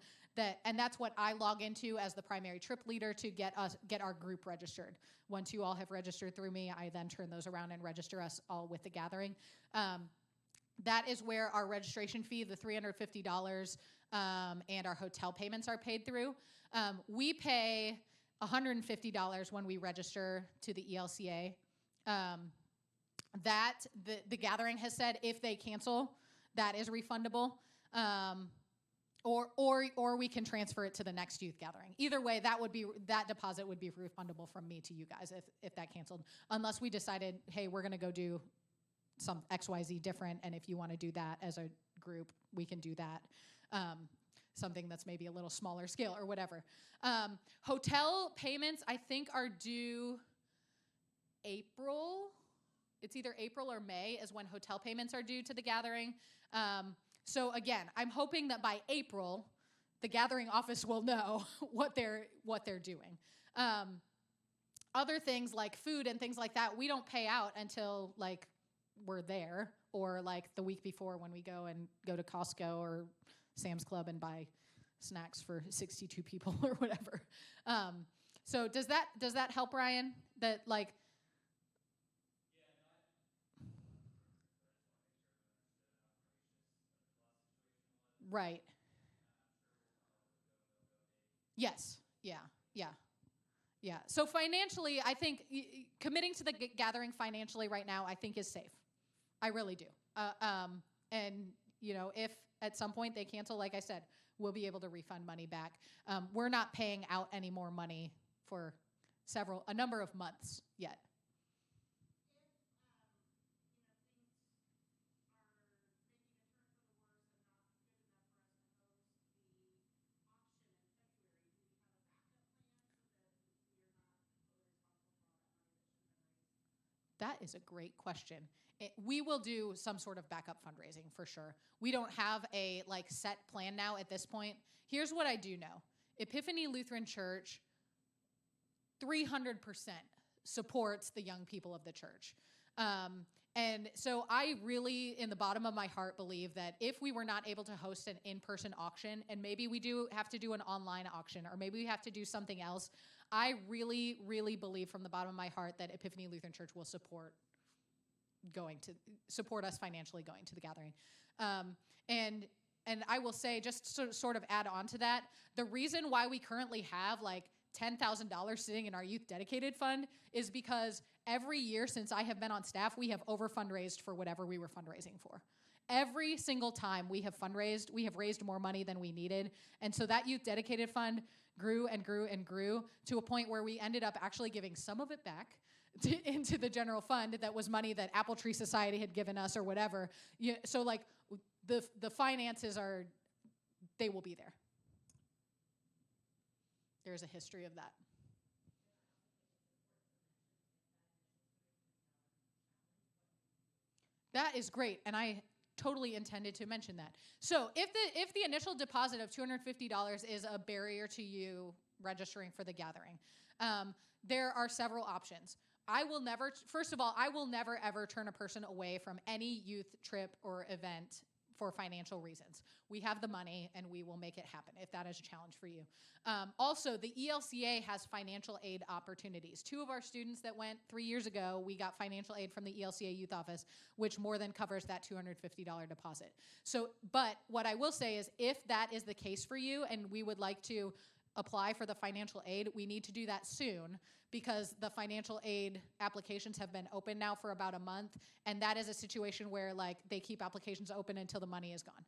and that's what I log into as the primary trip leader to get our group registered. Once you all have registered through me, I then turn those around and register us all with the gathering. That is where our registration fee, the $350, and our hotel payments are paid through. We pay $150 when we register to the ELCA. That the gathering has said if they cancel, that is refundable, or we can transfer it to the next youth gathering. Either way, that deposit would be refundable from me to you guys if that canceled, unless we decided, hey, we're going to go do some XYZ different, and if you want to do that as a group, we can do that. Something that's maybe a little smaller scale or whatever. Hotel payments, I think, are due April. It's either April or May is when hotel payments are due to the gathering. So again, I'm hoping that by April, the gathering office will know what they're doing. Other things like food and things like that, we don't pay out until we're there or the week before when we go to Costco or Sam's Club and buy snacks for 62 people or whatever. So does that help, Ryan? That right. Yes. Yeah. So financially, I think committing to the gathering financially right now, I think is safe. I really do. And if at some point they cancel, like I said, we'll be able to refund money back. We're not paying out any more money for a number of months yet. That is a great question. we will do some sort of backup fundraising for sure. We don't have a like set plan now at this point. Here's what I do know. Epiphany Lutheran Church 300% supports the young people of the church. And so I really, in the bottom of my heart, believe that if we were not able to host an in-person auction, and maybe we do have to do an online auction, or maybe we have to do something else, I really, really believe from the bottom of my heart that Epiphany Lutheran Church will support us financially going to the gathering. And I will say, just to sort of add on to that, the reason why we currently have like $10,000 sitting in our youth dedicated fund is because every year since I have been on staff, we have over fundraised for whatever we were fundraising for. Every single time we have fundraised, we have raised more money than we needed. And so that youth dedicated fund grew and grew and grew to a point where we ended up actually giving some of it back into the general fund that was money that Apple Tree Society had given us or whatever. So like the finances they will be there. There's a history of that. That is great, and I totally intended to mention that. So if the initial deposit of $250 is a barrier to you registering for the gathering, there are several options. First of all, I will never ever turn a person away from any youth trip or event for financial reasons. We have the money and we will make it happen if that is a challenge for you. Also, the ELCA has financial aid opportunities. 2 of our students that went 3 years ago, we got financial aid from the ELCA youth office, which more than covers that $250 deposit. But what I will say is if that is the case for you and we would like to apply for the financial aid, we need to do that soon because the financial aid applications have been open now for about a month, and that is a situation where like they keep applications open until the money is gone.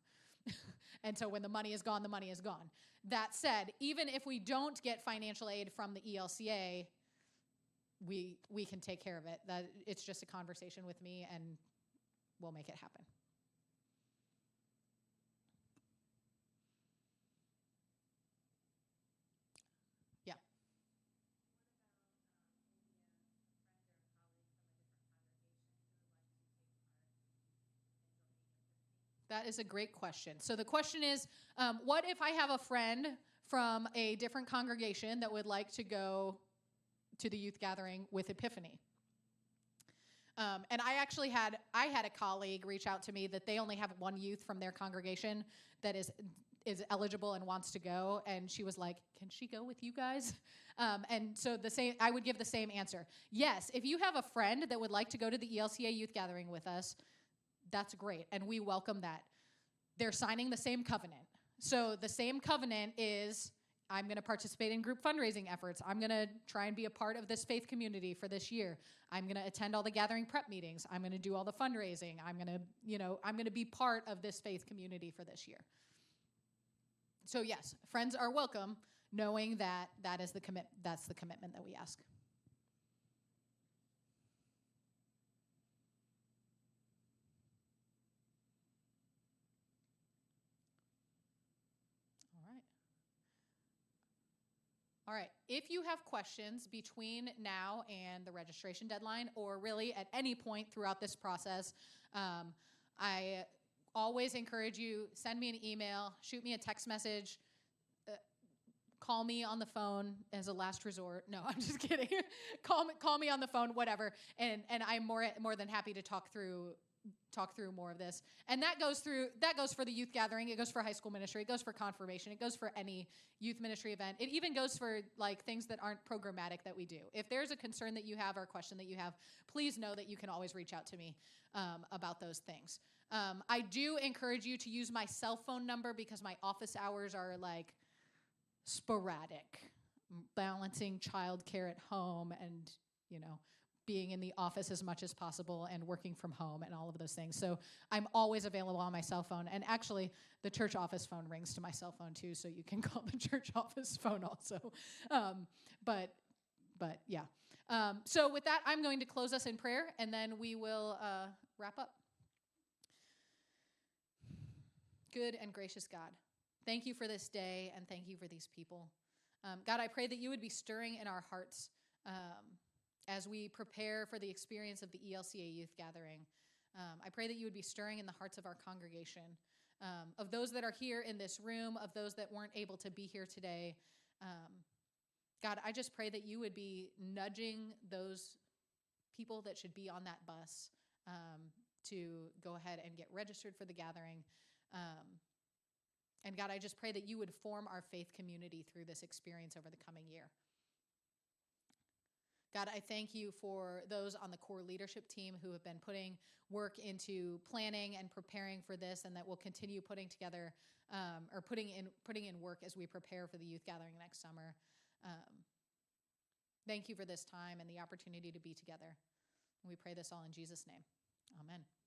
And so when the money is gone, the money is gone. That said, even if we don't get financial aid from the ELCA, we can take care of it. It's just a conversation with me and we'll make it happen. That is a great question. So the question is, what if I have a friend from a different congregation that would like to go to the youth gathering with Epiphany? And I actually had a colleague reach out to me that they only have one youth from their congregation that is eligible and wants to go, and she was like, "Can she go with you guys?" And so I would give the same answer. Yes, if you have a friend that would like to go to the ELCA youth gathering with us, that's great, and we welcome that. They're signing the same covenant. So the same covenant is, I'm going to participate in group fundraising efforts. I'm going to try and be a part of this faith community for this year. I'm going to attend all the gathering prep meetings. I'm going to do all the fundraising. I'm going to be part of this faith community for this year. So yes, friends are welcome, knowing that that's the commitment that we ask. All right, if you have questions between now and the registration deadline, or really at any point throughout this process, I always encourage you, send me an email, shoot me a text message, call me on the phone as a last resort. No, I'm just kidding. Call me on the phone, whatever, and I'm more than happy to talk through more of this. And that goes for the youth gathering, it goes for high school ministry, it goes for confirmation, it goes for any youth ministry event. It even goes for like things that aren't programmatic that we do. If there's a concern that you have or a question that you have, please know that you can always reach out to me about those things. I do encourage you to use my cell phone number because my office hours are like sporadic, balancing childcare at home and, being in the office as much as possible and working from home and all of those things. So I'm always available on my cell phone. And actually, the church office phone rings to my cell phone too, so you can call the church office phone also. But yeah. So with that, I'm going to close us in prayer, and then we will wrap up. Good and gracious God, thank you for this day, and thank you for these people. God, I pray that you would be stirring in our hearts as we prepare for the experience of the ELCA youth gathering. I pray that you would be stirring in the hearts of our congregation, of those that are here in this room, of those that weren't able to be here today. God, I just pray that you would be nudging those people that should be on that bus to go ahead and get registered for the gathering. And God, I just pray that you would form our faith community through this experience over the coming year. God, I thank you for those on the core leadership team who have been putting work into planning and preparing for this, and that will continue putting together or putting in work as we prepare for the youth gathering next summer. Thank you for this time and the opportunity to be together. We pray this all in Jesus' name. Amen.